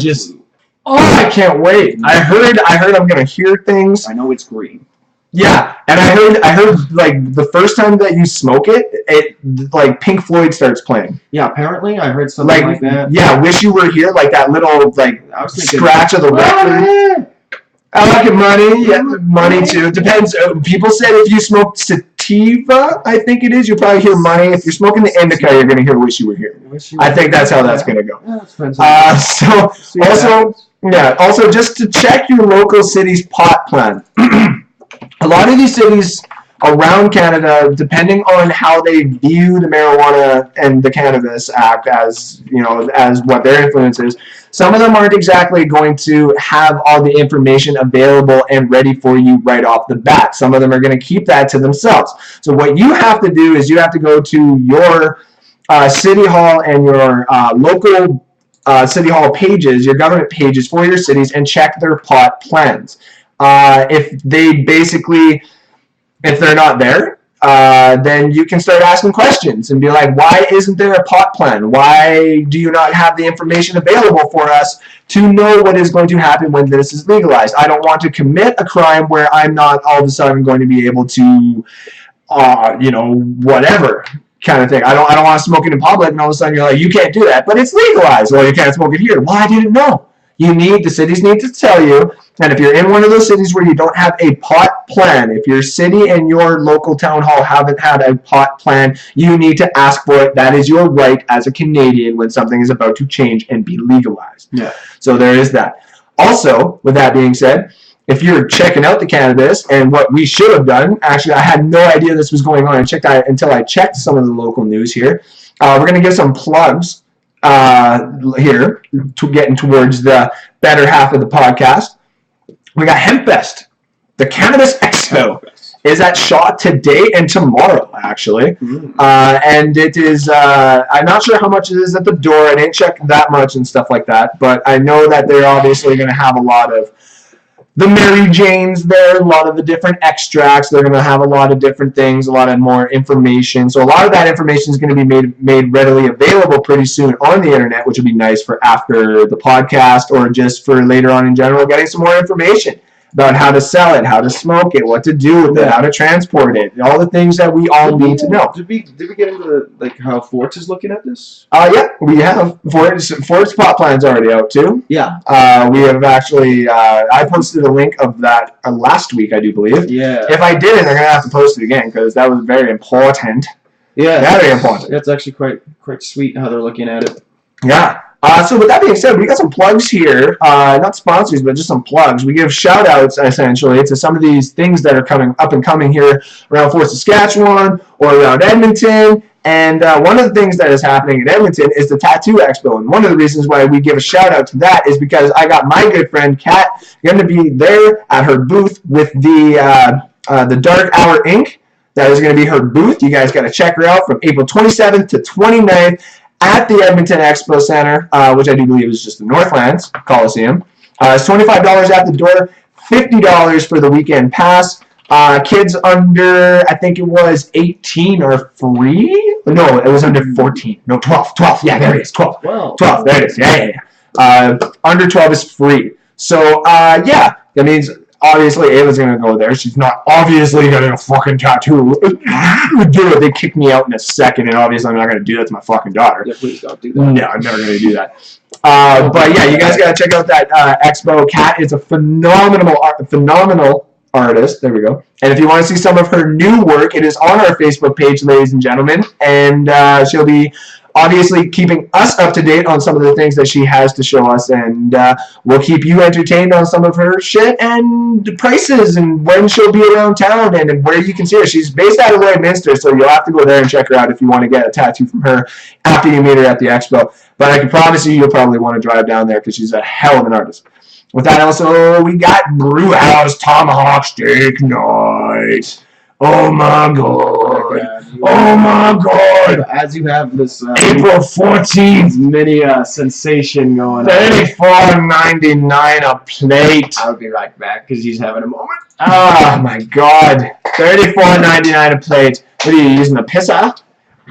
can't wait. I heard I'm gonna hear things. I know it's green. Yeah, and I heard like the first time that you smoke it like Pink Floyd starts playing. Yeah, apparently I heard something like that. Yeah, Wish You Were Here, like that little like I was thinking, scratch of the record. I like it, money. Yeah, money too. Depends. People said if you smoke sativa, I think it is, you'll probably hear money. If you're smoking the indica, you're gonna hear Wish You Were Here. I think that's how that's gonna go. Also just to check your local city's pot plan. A lot of these cities around Canada, depending on how they view the marijuana and the Cannabis Act as, you know, as what their influence is, some of them aren't exactly going to have all the information available and ready for you right off the bat. Some of them are going to keep that to themselves. So what you have to do is you have to go to your city hall and your local city hall pages, your government pages for your cities, and check their pot plans. If they're not there, then you can start asking questions and be like, why isn't there a pot plan? Why do you not have the information available for us to know what is going to happen when this is legalized? I don't want to commit a crime where I'm not all of a sudden going to be able to, whatever kind of thing. I don't want to smoke it in public, and all of a sudden you're like, you can't do that, but it's legalized. Well, you can't smoke it here. Well, I didn't know. The cities need to tell you, and if you're in one of those cities where you don't have a pot plan, if your city and your local town hall haven't had a pot plan, you need to ask for it. That is your right as a Canadian when something is about to change and be legalized. Yeah. So there is that. Also, with that being said, if you're checking out the cannabis, and what we should have done, actually I had no idea this was going on until I checked some of the local news here. We're going to give some plugs here, getting towards the better half of the podcast. We got HempFest. The Cannabis Expo is at Shaw today and tomorrow, actually. And it is, I'm not sure how much it is at the door. I didn't check that much and stuff like that, but I know that they're obviously going to have a lot of the Mary Janes there, a lot of the different extracts. They're going to have a lot of different things, a lot of more information. So a lot of that information is going to be made readily available pretty soon on the internet, which would be nice for after the podcast or just for later on in general, getting some more information about how to sell it, how to smoke it, what to do with it, how to transport it, all the things that we all need to know. Did we get into how Forbes is looking at this? Yeah, we have. Forbes pot plan's already out too. Yeah. We have actually, I posted a link of that last week, I do believe. Yeah. If I didn't, I'm going to have to post it again because that was very important. Yeah. Very important. That's actually quite sweet how they're looking at it. Yeah. So with that being said, we got some plugs here. Not sponsors, but just some plugs. We give shout-outs, essentially, to some of these things that are coming up and coming here around Fort Saskatchewan or around Edmonton. And one of the things that is happening in Edmonton is the Tattoo Expo. And one of the reasons why we give a shout-out to that is because I got my good friend, Kat, going to be there at her booth with the Dark Hour Ink. That is going to be her booth. You guys got to check her out from April 27th to 29th. At the Edmonton Expo Center, which I do believe is just the Northlands Coliseum. It's $25 at the door, $50 for the weekend pass. Kids under, I think it was 18 are free. No, it was under 14. No, 12. 12. Yeah, there it is. 12. Wow. 12. There it is. Yeah. Under 12 is free. So, yeah, that means obviously Ava's going to go there. She's not obviously getting a fucking tattoo. Do it. They kick me out in a second, and obviously I'm not going to do that to my fucking daughter. Yeah, please don't do that. No, I'm never going to do that. But yeah, you guys got to check out that expo. Kat is a phenomenal artist. There we go. And if you want to see some of her new work, it is on our Facebook page, ladies and gentlemen. And she'll be obviously keeping us up to date on some of the things that she has to show us, and we'll keep you entertained on some of her shit and prices and when she'll be around town and where you can see her. She's based out of Lloydminster, so you'll have to go there and check her out if you want to get a tattoo from her after you meet her at the expo. But I can promise you'll probably want to drive down there because she's a hell of an artist. With that, also, we got Brewhouse Tomahawk Steak Night. Oh my god. Oh my god. As you have this April 14th. mini sensation going on. $34.99 a plate. I'll be right back because he's having a moment. Oh my god. $34.99 a plate. What are you using, a pisser?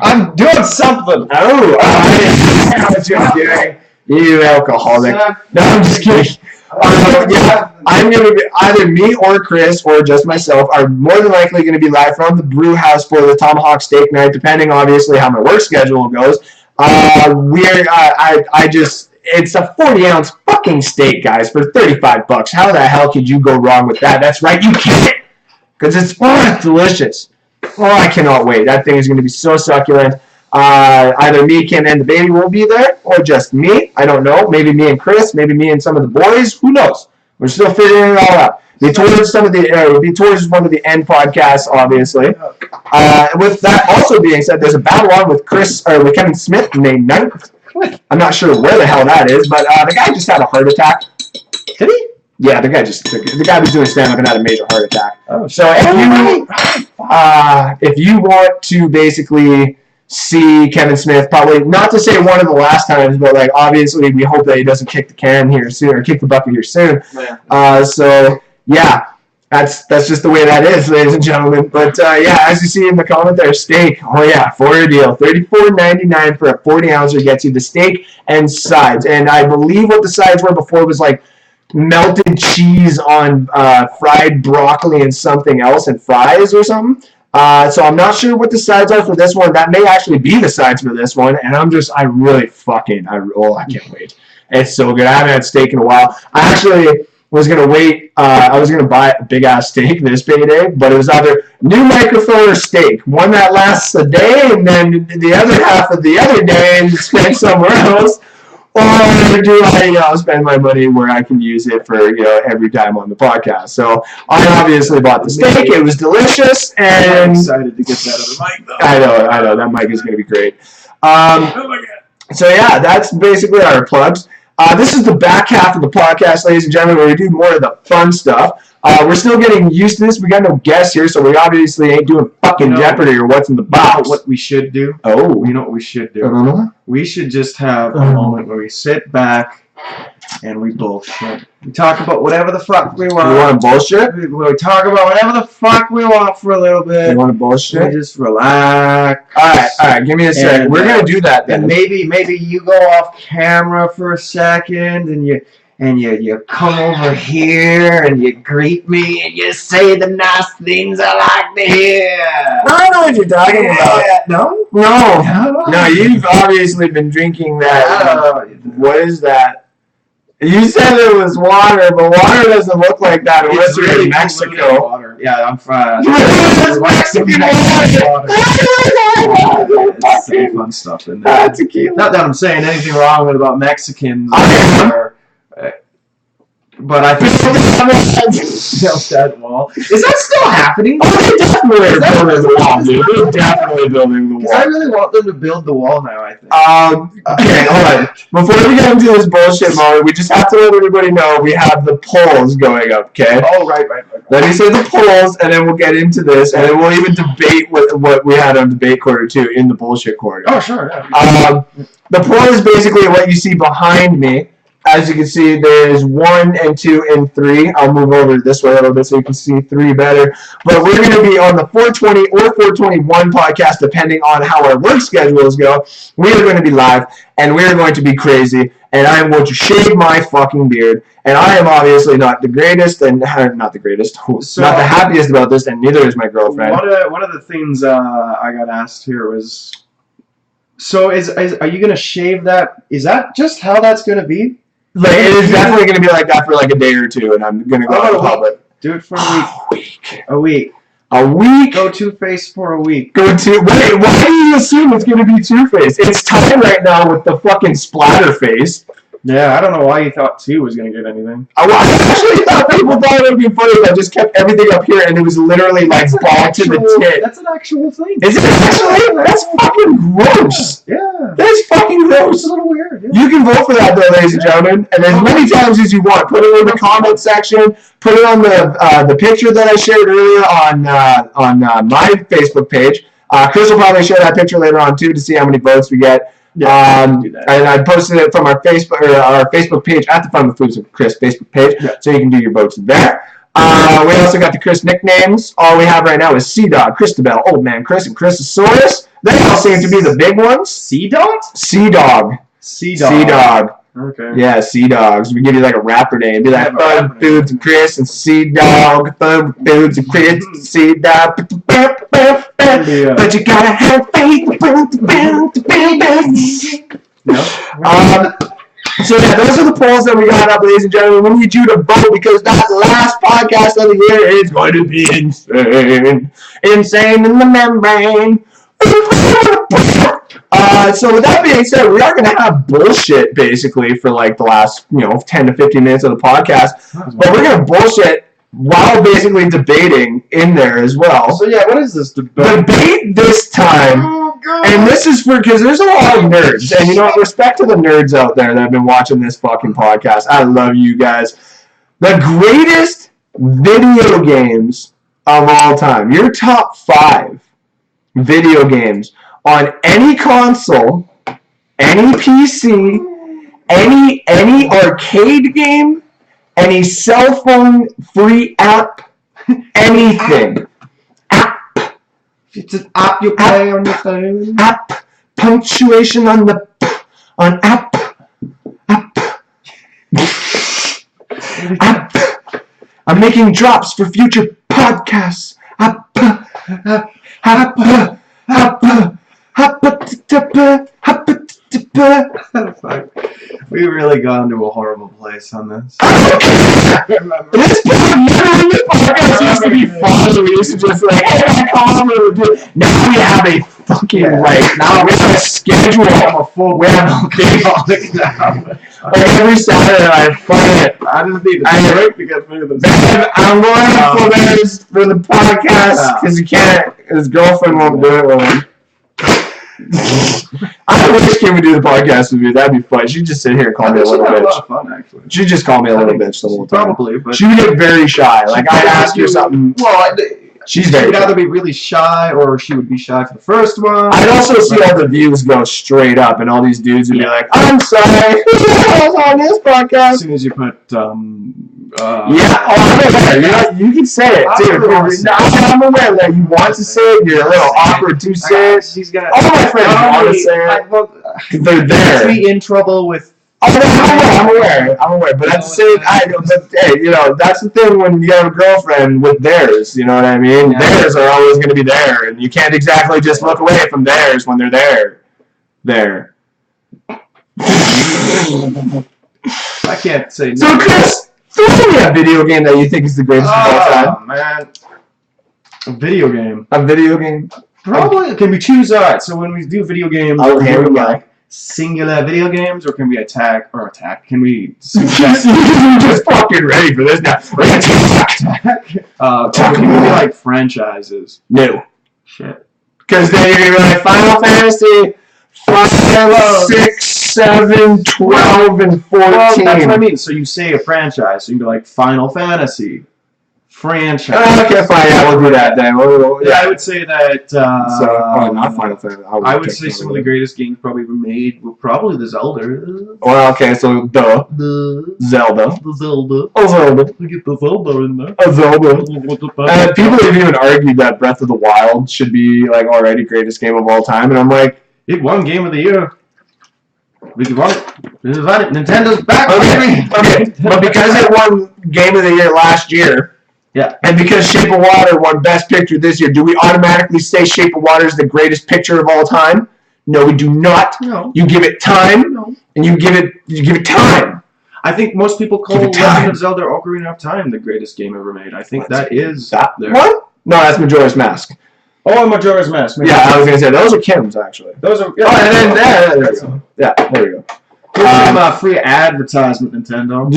I'm doing something. Oh, I know what you're doing. You alcoholic. No, I'm just kidding. Yeah, I'm going to be, either me or Chris or just myself are more than likely going to be live from the brew house for the Tomahawk Steak Night, depending obviously how my work schedule goes. It's a 40-ounce fucking steak, guys, for $35. How the hell could you go wrong with that? That's right, you can't, because it's delicious. Oh, I cannot wait. That thing is going to be so succulent. Either me, Kim, and the baby will be there, or just me. I don't know. Maybe me and Chris. Maybe me and some of the boys. Who knows? We're still figuring it all out. Be towards one of the end podcasts, obviously. With that also being said, there's a battle on with Kevin Smith May 9th. I'm not sure where the hell that is, but the guy just had a heart attack. Did he? Yeah, the guy was doing stand-up and had a major heart attack. Oh, so if you want to basically see Kevin Smith, probably not to say one of the last times, but like obviously we hope that he doesn't kick the can here soon or kick the bucket here soon. Yeah. So yeah, that's just the way that is, ladies and gentlemen. But yeah, as you see in the comment there, steak. Oh yeah, for a deal, $34.99 for a 40-ouncer gets you the steak and sides. And I believe what the sides were before was like melted cheese on fried broccoli and something else and fries or something. So I'm not sure what the sides are for this one. That may actually be the sides for this one. And I can't wait. It's so good. I haven't had steak in a while. I actually was going to wait. I was going to buy a big-ass steak this payday, but it was either new microphone or steak. One that lasts a day, and then the other half of the other day and spend somewhere else. Or do I spend my money where I can use it for every time on the podcast? So I obviously bought the steak. It was delicious, and I'm excited to get that other mic though. I know that mic is going to be great. So yeah, that's basically our plugs. This is the back half of the podcast, ladies and gentlemen, where we do more of the fun stuff. We're still getting used to this. We got no guests here, so we obviously ain't doing fucking Jeopardy or what's in the box. What we should do? Oh, you know what we should do? I don't know. We should just have a moment where we sit back and we bullshit. We talk about whatever the fuck we want. You want to bullshit? We talk about whatever the fuck we want for a little bit. You want to bullshit? We just relax. All right. Give me a second. We're gonna do that then. And maybe you go off camera for a second, and you come over here and you greet me and you say the nice things I like to hear. I know what you're talking about. No. No, you've obviously been drinking that. What is that? You said it was water, but water doesn't look like that unless you're in Mexico. Water. Yeah, I'm fine. It's Mexican water. It's some fun stuff in there. That's tequila. Not that I'm saying anything wrong about Mexicans. But I think that wall. Is that still happening? Oh, they're definitely building the wall, dude. They're definitely building the wall. I really want them to build the wall now, I think. Okay, hold on. Before we get into this bullshit moment, we just have to let everybody know we have the polls going up, okay? Oh, right. Let me say the polls, and then we'll get into this, and then we'll even debate what we had on Debate Corner 2 in the bullshit corner. Oh, sure. The poll is basically what you see behind me. As you can see, there's 1 and 2 and 3. I'll move over this way a little bit so you can see 3 better. But we're going to be on the 420 or 421 podcast, depending on how our work schedules go. We are going to be live, and we are going to be crazy. And I am going to shave my fucking beard. And I am obviously not the greatest, and not the greatest, not the happiest about this, and neither is my girlfriend. One of the things I got asked here was, so are you going to shave that? Is that just how that's going to be? Like, it is definitely going to be like that for like a day or two, and I'm going to go out in public. Do it for a week. A week. Go Two-Face for a week. Wait, why do you assume it's going to be Two-Face? It's time right now with the fucking splatter face. Yeah, I don't know why you thought 2 was going to get anything. I actually thought people thought it would be funny if I just kept everything up here and it was literally like ball to the tit. That's an actual thing. Is it actually? That's fucking gross. Yeah. That's fucking gross. It's a little weird. Yeah. You can vote for that though, ladies and gentlemen, and as many times as you want. Put it in the comment section. Put it on the picture that I shared earlier on my Facebook page. Chris will probably share that picture later on too to see how many votes we get. Yeah, and I posted it from our Facebook page at the FunWithFoobz and Chris Facebook page, so you can do your votes there. We also got the Chris nicknames. All we have right now is Sea-Dog, Christabel, Old Man Chris, and Chrysosaurus. They all seem to be the big ones. Sea-Dog? Sea-Dog. Sea-Dog. Sea-Dog. Okay. Yeah, Sea-Dogs. We give you like a rapper name. Be like, FunWithFoobz and Chris and Sea-Dog. FunWithFoobz and Chris and Sea-Dog. But you gotta have faith. So yeah, those are the polls that we got up, ladies and gentlemen. We need you to vote because that last podcast of the year is going to be insane. Insane in the membrane. So with that being said, we are going to have bullshit basically for like the last 10 to 15 minutes of the podcast, but we're going to bullshit while basically debating in there as well. So yeah, what is this debate? Debate this time, and this is because there's a lot of nerds, and respect to the nerds out there that have been watching this fucking podcast. I love you guys. The greatest video games of all time. Your top 5 video games on any console, any PC, any arcade game, any cell phone free app, anything. App. It's an app you play on your phone. App. Punctuation on the on app. App. App. I'm making drops for future podcasts. App. App. App. We really got into a horrible place on this. This podcast used to be fun. We used to just like, hey, now we have a fucking now we have a schedule. We have like every Saturday I find it. I just need to break to get through this. I'm going for the podcast because he can't. His girlfriend won't do it with him. I wish Kim would do the podcast with me. That'd be fun. She'd just sit here and call me a little bitch. A lot of fun, actually. She'd just call me a little bitch the whole time. Probably, but she would get very shy. Like I'd ask her something. Well, she's she very would shy. either be really shy or she would be shy for the first one. I'd also see all the views go straight up, and all these dudes would be like, "I'm sorry, I was on this podcast." As soon as you put I'm aware. You can say it too. I'm aware that you want to say it. You're a little awkward to say it. All my friends want to say it. They're there. Be in trouble with. I'm aware. But at the same time, hey, that's the thing when you have a girlfriend with theirs. You know what I mean? Yeah. Theirs are always going to be there, and you can't exactly just look away from theirs when they're there. There. I can't say. So, Chris, throw me a video game that you think is the greatest of all time. Oh man, a video game. A video game. Probably. Can we choose? Alright. So when we do video games, here we go. Singular video games, or can we attack? Can we suggest? You're just fucking ready for this now. We're gonna attack. Can we do like franchises? No. Shit. Because then you're gonna be like Final Fantasy 5, 6, 7, 12, and 14. Well, that's what I mean. So you say a franchise, so you can be like Final Fantasy franchise. Okay, fine. Yeah, we'll do that then. I would say that. Not Final Fantasy. I would say some of the greatest games probably ever made were probably the Zelda. Well, okay, so Zelda. The Zelda. Oh, Zelda. We get the Zelda in there. Oh, Zelda. People have even argued that Breath of the Wild should be like already greatest game of all time, and I'm like, it won Game of the Year. We won it. Nintendo's back. Okay, but because it won Game of the Year last year. Yeah. And because Shape of Water won Best Picture this year, do we automatically say Shape of Water is the greatest picture of all time? No, we do not. No. You give it time, and you give it time. I think most people call Legend of Zelda Ocarina of Time the greatest game ever made. I think that is that there. What? No, that's Majora's Mask. Oh, Majora's Mask. Yeah, I was gonna say those are Kim's actually. Those are. Yeah, and then there we go. Yeah, there we go. Here's some free advertisement, Nintendo.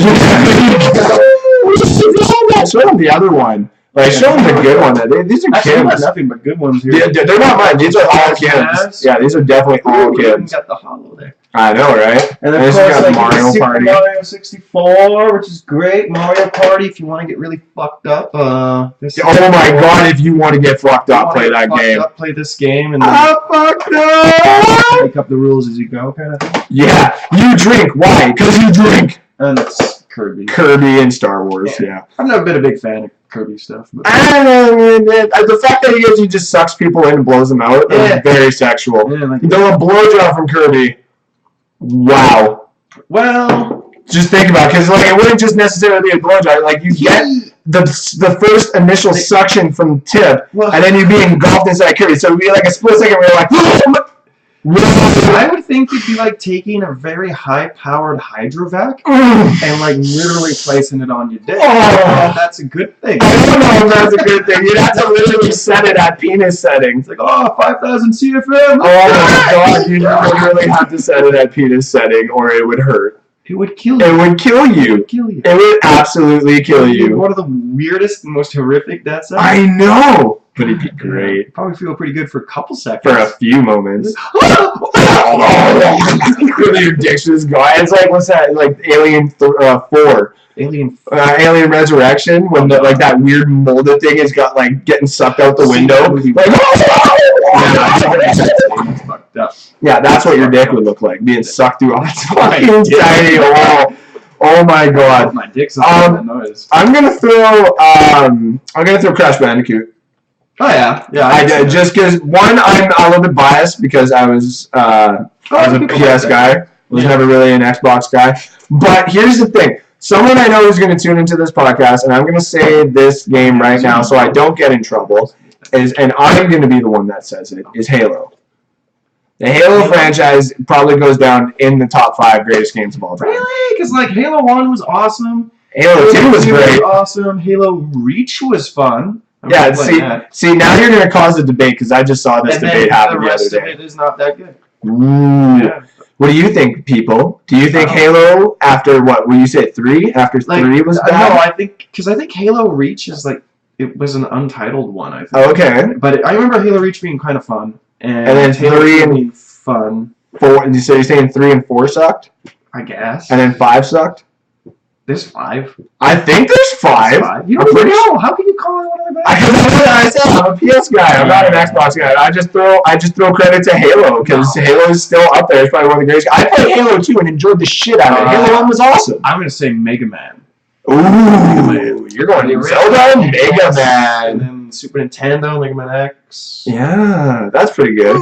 Show them the other one. Like, show them the good one. These are Kim's. Nothing but good ones here. Yeah, they're not mine. These are all Kim's. Yeah, these are definitely all Kim's. Got the hollow there. I know, right? And then of course, got Mario Party. Mario 64, which is great. Mario Party, if you want to get really fucked up. Oh my god, if you want to get fucked up, play that game. Play this game and then fucked up! make up the rules as you go, kind of thing. Yeah, you drink. Why? Because you drink. And it's Kirby. Kirby and Star Wars. Yeah. I've never been a big fan of Kirby stuff. But The fact that he just sucks people in and blows them out is very sexual. yeah, like, Though a blowjob from Kirby. Wow. well, Just think about it, because like, it wouldn't just necessarily be a blowjob. Like, you get the first initial suction from tip, and then you'd be engulfed inside Kirby. So it'd be like a split second where you're like, I would think it'd be like taking a very high-powered hydrovac and like literally placing it on your dick. Oh. That's a good thing. I don't know if that's a good thing. You'd have to literally set it at penis settings. It's like, oh, 5,000 CFM. Oh my god, you literally have to set it at penis setting or it would hurt. It would kill you. It would kill you. It would kill you. It would absolutely kill you. One of the weirdest and most horrific deaths ever. I know! But it'd be great. Probably feel pretty good for a couple seconds. For a few moments. Really, your dick's just going. It's like, what's that? Like Alien 4. Alien. Alien Resurrection, when like that weird molded thing is got like getting sucked out the window. Like, Fucked up. yeah, that's what your dick would look like, being sucked through all its fucking tiny hole. Oh my god. My dick's not making that noise. I'm gonna throw Crash Bandicoot. Oh yeah, yeah. I did, just because one, I'm a little bit biased because I was a PS guy. I was never really an Xbox guy. But here's the thing. Someone I know who's going to tune into this podcast, and I'm going to say this game right now so I don't get in trouble, and I'm going to be the one that says it, is Halo. The Halo franchise probably goes down in the top 5 greatest games of all time. Really? Because like Halo 1 was awesome. Halo 2 was great. Awesome. Halo Reach was fun. Yeah, see, now you're going to cause a debate because I just saw this debate happen the other day. The rest of it is not that good. Ooh. Yeah. What do you think, people? Do you think Halo, after what, will you say 3? After 3 was bad? No, I think Halo Reach is like, it was an untitled one, I think. Oh, okay. But I remember Halo Reach being kind of fun. And then Halo 3 and being fun. 4, so you're saying 3 and 4 sucked? I guess. And then 5 sucked? There's 5. I think there's 5. You don't even know. How can you call it one of the best? I said I'm a PS guy. I'm not an Xbox guy. I just throw credit to Halo because Halo is still up there. It's probably one of the greatest. I played Halo 2 and enjoyed the shit out of it. Halo 1 was awesome. I'm gonna say Mega Man. Ooh, you're going to Zelda, Mega Man, and then Super Nintendo, Mega Man X. Yeah, that's pretty good.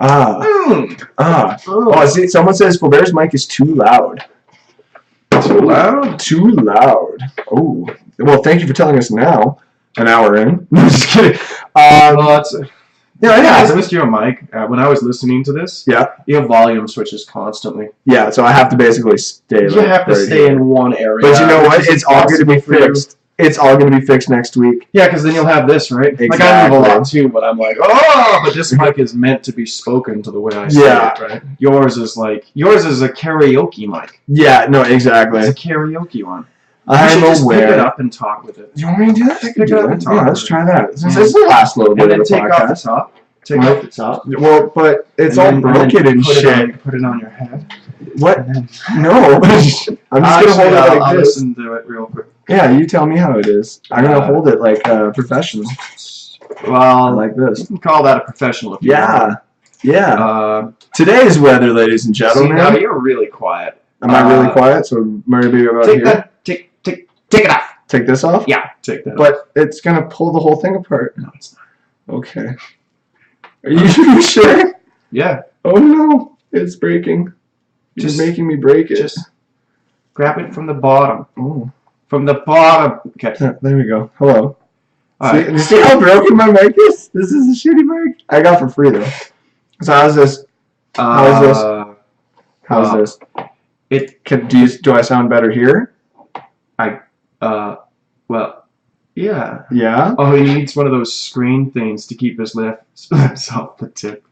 Oh, see, someone says Foobz's mic is too loud. Too loud? Too loud. Oh. Well, thank you for telling us now. An hour in. Just kidding. Yeah, yeah. I missed your mic. When I was listening to this, Yeah. you have volume switches constantly. Yeah, so I have to basically stay. You have to stay in one area. But you know what? It's all going to be fixed. It's all going to be fixed next week. Yeah, because then you'll have this, right? Exactly. Like I move a lot too, but I'm like, oh, but this mic is meant to be spoken to the way I say it, right? Yours is a karaoke mic. Yeah, no, exactly. It's a karaoke one. I'm just aware. Pick it up and talk with it. You want me to do that? Pick it up and talk. Yeah, let's try that. Yeah. This will last a little bit And then of the take off the podcast. top. Take off the top. Well, but it's all broken and shit. Put it on your head. What? No. I'm just going to hold it like I'll this. listen to it real quick. Yeah, you tell me how it is. I'm going to hold it like a professional. Well, Like this. you can call that a professional if you want. Yeah. Today's weather, ladies and See, gentlemen. now you're really quiet. Am I really quiet? So maybe about Take here. that. Take it off. Take this off? Yeah, take that off. But it's going to pull the whole thing apart. No, it's not. Okay. Are you sure? Yeah. Oh no, it's breaking. You're Just making me break it. Just grab it from the bottom. Oh. From the bottom. Okay. There we go. Hello. Alright. See how broken my mic is? This is a shitty mic. I got for free though. So how's this? How's this? How's this? Do I sound better here? Well, yeah. Yeah. Oh, he needs one of those screen things to keep his lips off the tip.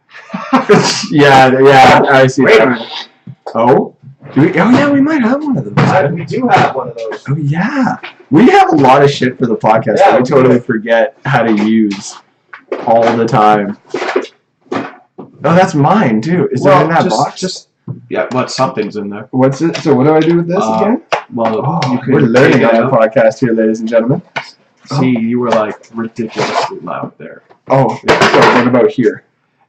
yeah. I see. Wait a that. minute. Oh. Yeah, we might have one of those. We do have one of those. Oh yeah. We have a lot of shit for the podcast that we totally forget how to use all the time. Oh, that's mine too. Is it in that box? Yeah, something's in there. What's it? So what do I do with this again? Well, you can we're learning take it on the out. podcast here, ladies and gentlemen. See, you were like ridiculously loud there. Oh, so what about here?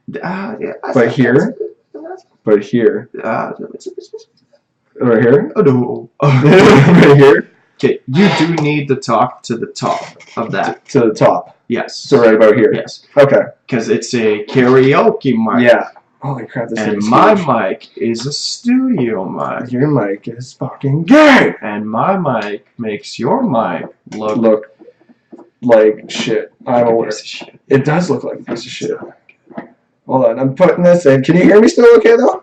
Yeah, But here? But here? Right here. Oh no. Right here. Okay, you do need to talk to the top of that. To the top. Yes. So right about here. Yes. Okay. Because it's a karaoke mic. Yeah. Holy crap! This And thing's my huge. mic is a studio mic. Your mic is fucking gay. And my mic makes your mic Look like shit. I don't piece of shit. It does look like a piece of shit. Hold on, I'm putting this in. Can you hear me still okay though?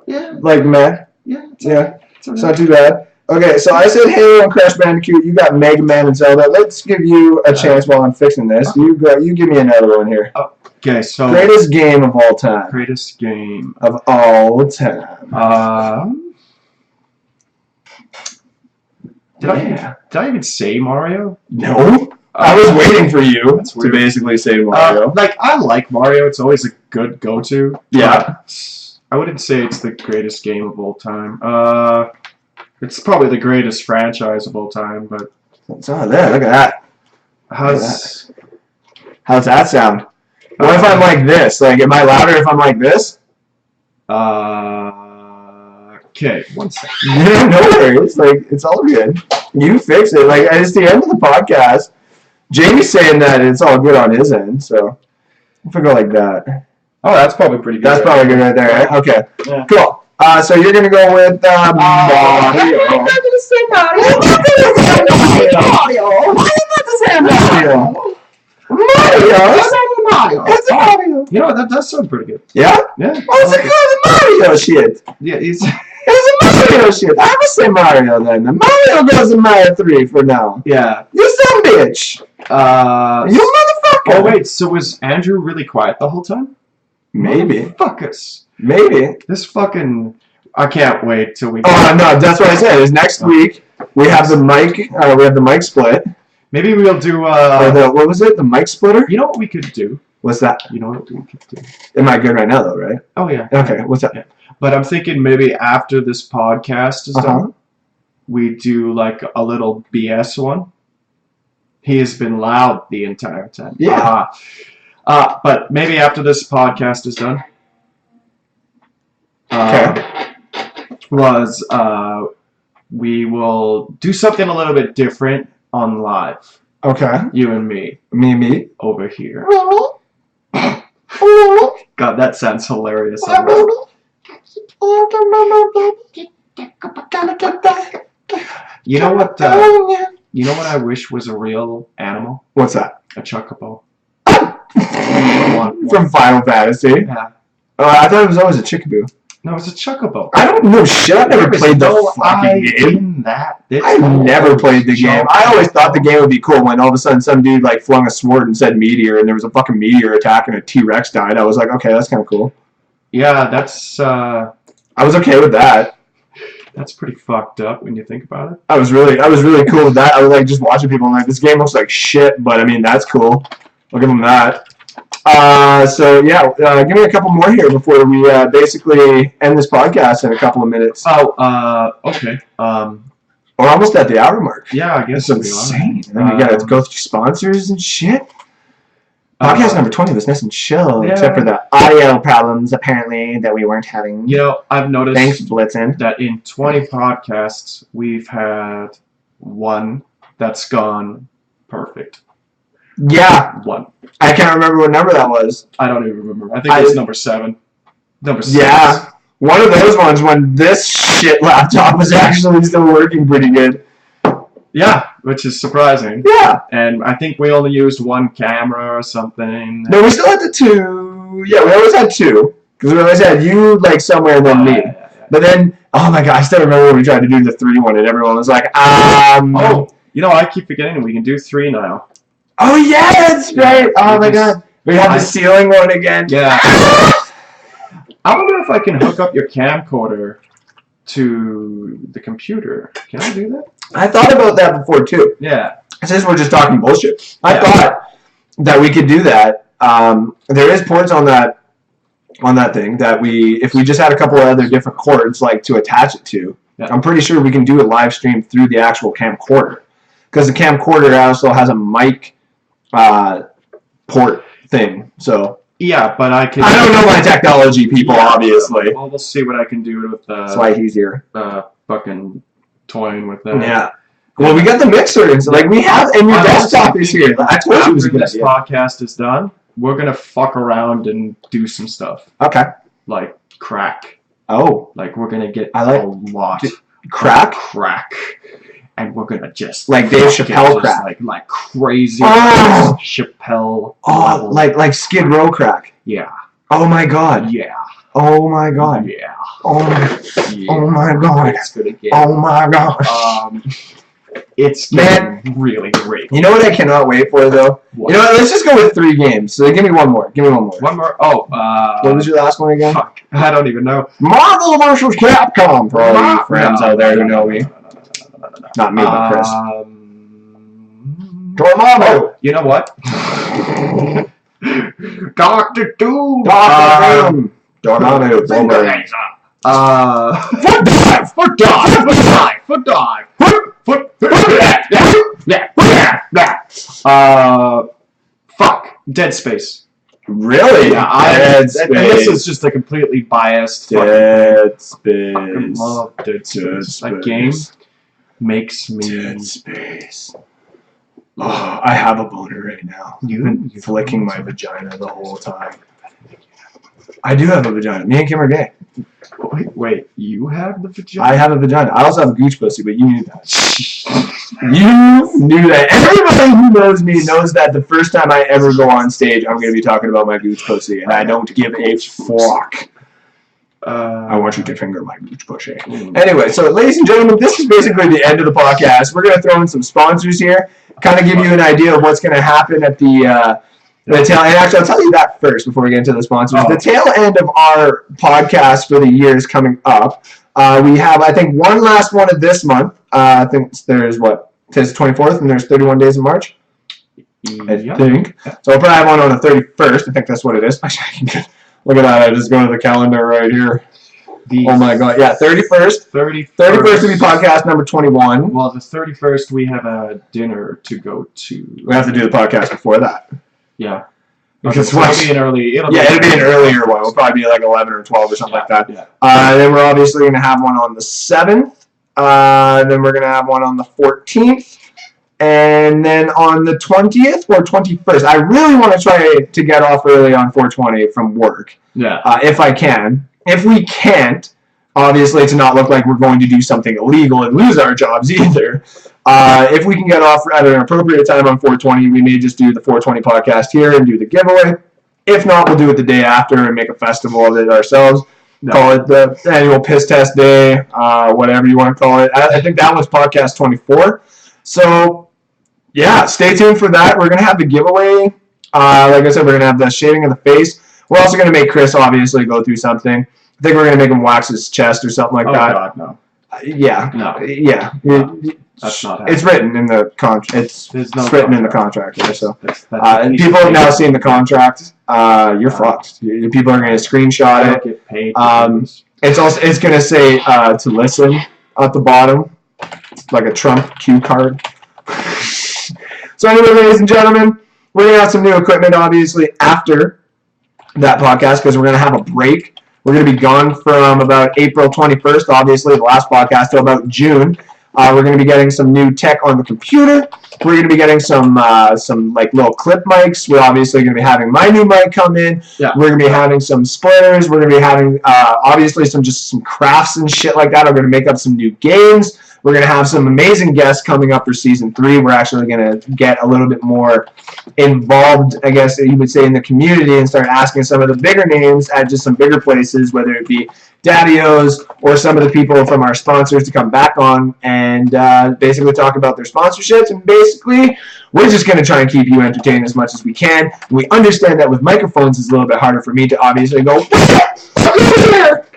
Yeah. Like meh? Yeah. Yeah. It's It's not too bad. Okay, so I said Halo and Crash Bandicoot. You got Mega Man and Zelda. Let's give you a chance while I'm fixing this. You go. You give me another one here. Okay, so Greatest game of all time. greatest game. Of all time. Did I even say Mario? No. I was waiting for you That's to weird. basically say Mario. Like, I like Mario. It's always a good go-to. Yeah. but I wouldn't say it's the greatest game of all time. It's probably the greatest franchise of all time, but It's all there. Look at that. how's... How's that sound? What if I'm like this? Like, am I louder if I'm like this? Okay, one second. Yeah, no worries. Like, it's all good. You fix it. Like, it's the end of the podcast. Jamie's saying that it's all good on his end, so if I go like that. Oh, that's probably pretty good. That's probably good right there, right? Okay. Yeah. Cool. So you're gonna go with Mario. I'm not gonna say Mario. I'm not gonna say Mario. I'm not gonna say Mario. Mario. It's Mario. You know what? That does sound pretty good. Yeah? Yeah. What's it called? Mario shit. Yeah, it's... It's a Mario shit. I'm gonna say Mario then. Mario goes in Mario 3 for now. Yeah. You son bitch. You motherfucker. Oh, wait, so was Andrew really quiet the whole time? Maybe. Fuck us. Maybe. This fucking... I can't wait till we... Oh, no, that's what I said. Is next week we have the mic. We have the mic split. Maybe we'll do... Or the, what was it? The mic splitter? You know what we could do? What's that? You know what we could do? Am I good right now, though, right? Oh, yeah. Okay, what's that? Yeah. But I'm thinking maybe after this podcast is done, we do like a little BS one. He has been loud the entire time. Yeah. But maybe after this podcast is done, we will do something a little bit different on live. Okay. You and me Me. over here. God, that sounds hilarious. You know what? You know what I wish was a real animal? What's that? A chocobo. From Final Fantasy. Yeah. I thought it was always a chickaboo. No, it's a chocobo. I don't know shit. I've never played the fucking game. I never played the game. I always thought the game would be cool when all of a sudden some dude like flung a sword and said meteor and there was a fucking meteor attack and a T-Rex died. I was like, okay, that's kind of cool. Yeah, that's I was okay with that. That's pretty fucked up when you think about it. I was really cool with that. I was like just watching people and like this game looks like shit, but I mean that's cool. I'll give them that. So yeah, give me a couple more here before we basically end this podcast in a couple of minutes. Oh, okay. We're almost at the hour mark. Yeah, I guess It's insane. And then we gotta go through sponsors and shit. Podcast number 20 was nice and chill, Yeah. except for the audio problems apparently that we weren't having. You know, I've noticed Thanks, Blitzen. that in 20 podcasts we've had one that's gone perfect. Yeah, One. I can't remember what number that was. I don't even remember. I think it was number 7. Number 6. Yeah, one of those ones when this shit laptop was actually still working pretty good. Yeah, which is surprising. Yeah. And I think we only used one camera or something. No, we still had the 2. Yeah, we always had 2. Because we always had you, like, somewhere and then me. Yeah. But then, oh my god, I still remember when we tried to do the 3 one and everyone was like, Oh, you know, I keep forgetting we can do 3 now. Oh, yeah, that's right. Oh my god. We had the ceiling one again. Yeah. I wonder if I can hook up your camcorder to the computer. Can I do that? I thought about that before, too. Yeah. Since we're just talking bullshit. I thought that we could do that. There is ports on that thing that if we just had a couple of other different cords like to attach it to, I'm pretty sure we can do a live stream through the actual camcorder. Because the camcorder also has a mic port thing. So Yeah, but I can. I don't know my technology, people, obviously. Well, we'll see what I can do with That's why he's here. fucking toying with that. Yeah. Well, we got the mixer, and so, like, we have, and your desktop is here. I told you it was a good After this idea. podcast is done, we're gonna fuck around and do some stuff. Okay. Like crack. Oh. Like we're gonna get I like- a lot Crack? of crack. And we're gonna just Like Dave fucking Chappelle just, crack. like crazy Oh! Chappelle Oh, level. like Skid Row crack. Yeah. Oh my god. Yeah. Oh my god. Yeah. Oh my, Yeah. oh my god. It's gonna get Oh my gosh. it's Man. really great. You know what I cannot wait for, though? What? You know what? Let's just go with 3 games. So give me one more. Give me one more. One more. Oh, What was your last one again? fuck. I don't even know. Marvel vs. Capcom, for all you friends out there who know me. No. Not me, but Chris. Um, Dormammu. You know what? Dr. Doom. Dr. Doom. Dormammu. Finger Over. laser. Foot dive. Foot dive. Foot dive. Foot dive. Fuck. Dead Space. Really? Yeah, Dead and Space. this is just a completely biased. Dead Fucking Space. love Dead Space. Dead That game Space. makes me. Dead Space. Oh, I have a boner right now. You've been flicking my vagina the whole time. I do have a vagina. Me and Kim are gay. Wait, you have the vagina? I have a vagina. I also have a gooch pussy, but you knew that. You knew that. Everybody who knows me knows that the first time I ever go on stage, I'm going to be talking about my gooch pussy, and I don't give a fuck. I want you to finger my gooch pussy. Anyway, so ladies and gentlemen, this is basically the end of the podcast. We're going to throw in some sponsors here, kind of give you an idea of what's going to happen at the tail end. Actually, I'll tell you that first before we get into the sponsors. Oh. The tail end of our podcast for the year is coming up. We have, I think, one last one of this month. I think there's today's the 24th, and there's 31 days in March. I think. So I'll probably have one on the 31st. I think that's what it is. Actually, look at that. I just go to the calendar right here. Oh my god. Yeah, 31st. 31st will be podcast number 21. Well, the 31st we have a dinner to go to. We have to do the podcast before that. Yeah. Because it'll be an early. It'll be an earlier one. It'll probably be like 11 or 12 or something like that. Yeah. Then we're obviously going to have one on the 7th. Then we're going to have one on the 14th. And then on the 20th or 21st. I really want to try to get off early on 420 from work. Yeah. If I can. If we can't, obviously to not look like we're going to do something illegal and lose our jobs either. If we can get off at an appropriate time on 420, we may just do the 420 podcast here and do the giveaway. If not, we'll do it the day after and make a festival of it ourselves. No. Call it the annual piss test day, whatever you want to call it. I think that was podcast 24. So, yeah, stay tuned for that. We're going to have the giveaway. Like I said, we're going to have the shaving of the face. We're also going to make Chris obviously go through something. I think we're going to make him wax his chest or something like that. Oh God, no. Yeah. No. Yeah. No. That's not happening. It's written in the contract. It's written in the contract here. So, That's and people have now seen the contract. You're fucked. People are going to screenshot it. Get paid. It's going to say to listen at the bottom, like a Trump cue card. So anyway, ladies and gentlemen, we're going to have some new equipment obviously after that podcast because we're going to have a break. We're going to be gone from about April 21st, obviously, the last podcast, to about June. We're going to be getting some new tech on the computer. We're going to be getting some like little clip mics. We're obviously going to be having my new mic come in. Yeah. We're going to be having some splitters. We're going to be having obviously some crafts and shit like that. We're going to make up some new games. We're going to have some amazing guests coming up for Season 3. We're actually going to get a little bit more involved, I guess you would say, in the community and start asking some of the bigger names at just some bigger places, whether it be Daddy-O's or some of the people from our sponsors to come back on and basically talk about their sponsorships. And basically, we're just going to try and keep you entertained as much as we can. We understand that with microphones, it's a little bit harder for me to obviously go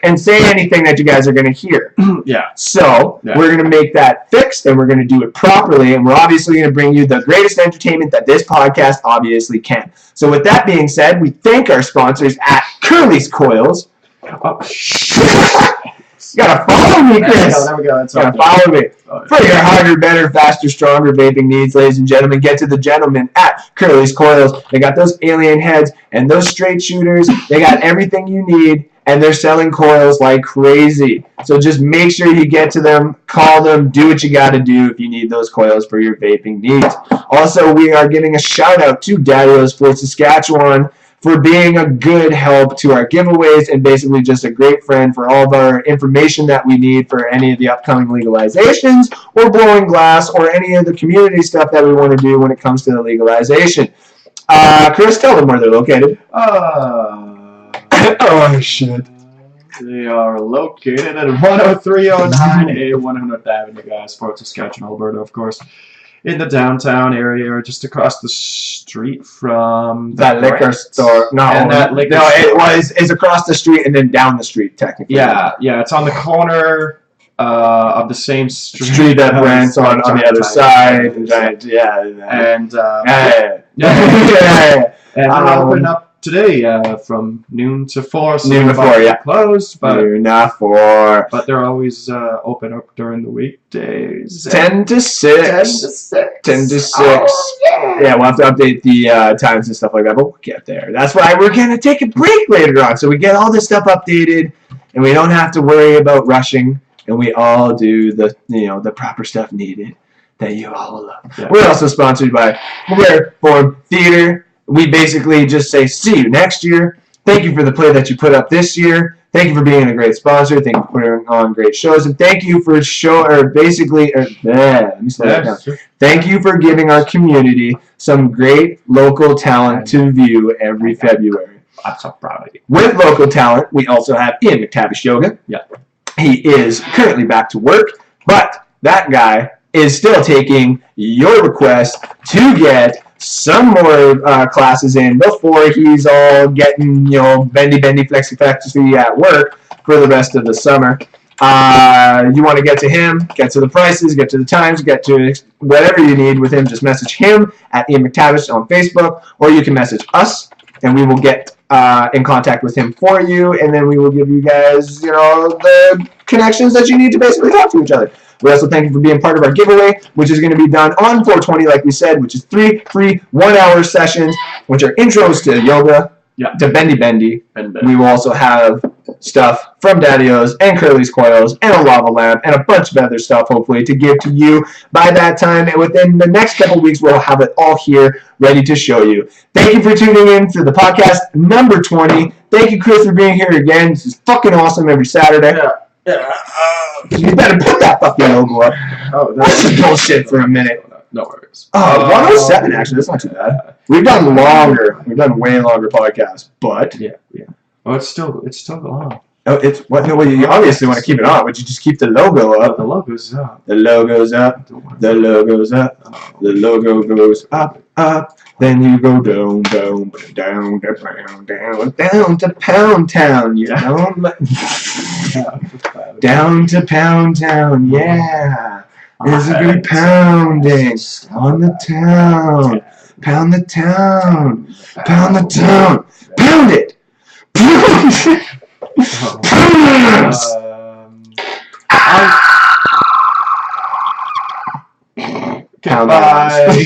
and say anything that you guys are going to hear. Yeah. So, we're going to make that fixed, and we're going to do it properly, and we're obviously going to bring you the greatest entertainment that this podcast obviously can. So, with that being said, we thank our sponsors at Curly's Coils. You gotta follow me, Chris. There we go. That's You all gotta follow me. good. For your harder, better, faster, stronger vaping needs, ladies and gentlemen, get to the gentlemen at Curly's Coils. They got those alien heads and those straight shooters. They got everything you need, and they're selling coils like crazy. So just make sure you get to them, call them, do what you got to do if you need those coils for your vaping needs. Also, we are giving a shout out to Daddy-O Sports Saskatchewan for being a good help to our giveaways and basically just a great friend for all of our information that we need for any of the upcoming legalizations or blowing glass or any of the community stuff that we want to do when it comes to the legalization. Chris, tell them where they're located. Oh, shit. They are located at 10309A 100th Avenue, guys. Fort Saskatchewan, Alberta, of course. In the downtown area, or just across the street from That liquor store. No, And that liquor no, store. it's across the street and then down the street, technically. Yeah, it's on the corner of the same street That brands on the other side. Yeah. And Yeah. and we're opening up today from noon to 4. So Noon to we're about 4, yeah. Closed, but Not for but they're always open up during the weekdays. 10 to 6. 10 to 6. Oh, Yeah, we'll have to update the times and stuff like that, but we'll get there. That's why we're going to take a break later on, so we get all this stuff updated, and we don't have to worry about rushing, and we all do the proper stuff needed that you all love. Yeah. We're also sponsored by Rare Form Theater. We basically just say, see you next year. Thank you for the play that you put up this year. Thank you for being a great sponsor. Thank you for putting on great shows. And thank you for let me slow that down. Thank you for giving our community some great local talent to view every February. I'm so proud of you. With local talent, we also have Ian McDavid Yoga. Yeah. He is currently back to work, but that guy is still taking your request to get some more classes in before he's all getting, bendy, flexy at work for the rest of the summer. You want to get to him, get to the prices, get to the times, get to whatever you need with him. Just message him at Ian McTavish on Facebook, or you can message us, and we will get in contact with him for you, and then we will give you guys, the connections that you need to basically talk to each other. We also thank you for being part of our giveaway, which is going to be done on 420, like we said, which is 3 free 1-hour sessions, which are intros to yoga, to bendy. We will also have stuff from Daddy-O's and Curly's Coils and a lava lamp and a bunch of other stuff, hopefully, to give to you by that time. And within the next couple weeks, we'll have it all here ready to show you. Thank you for tuning in to the podcast number 20. Thank you, Chris, for being here again. This is fucking awesome every Saturday. You better put that fucking logo up. Oh, That's some bullshit for a minute. No worries. 107, actually. That's not too bad. We've done longer. We've done way longer podcasts, but... Yeah. Oh, it's still on. Oh, it's what? No, well, you obviously want to keep it on. Would you just keep the logo up? The logo's up. The logo's up. The logo's up. The logo goes up. Then you go down to Pound Town. You know, down to Pound Town. Yeah, there's a good pounding on the town. Pound the town. Pound the town. Pound it. Pound it. Goodbye.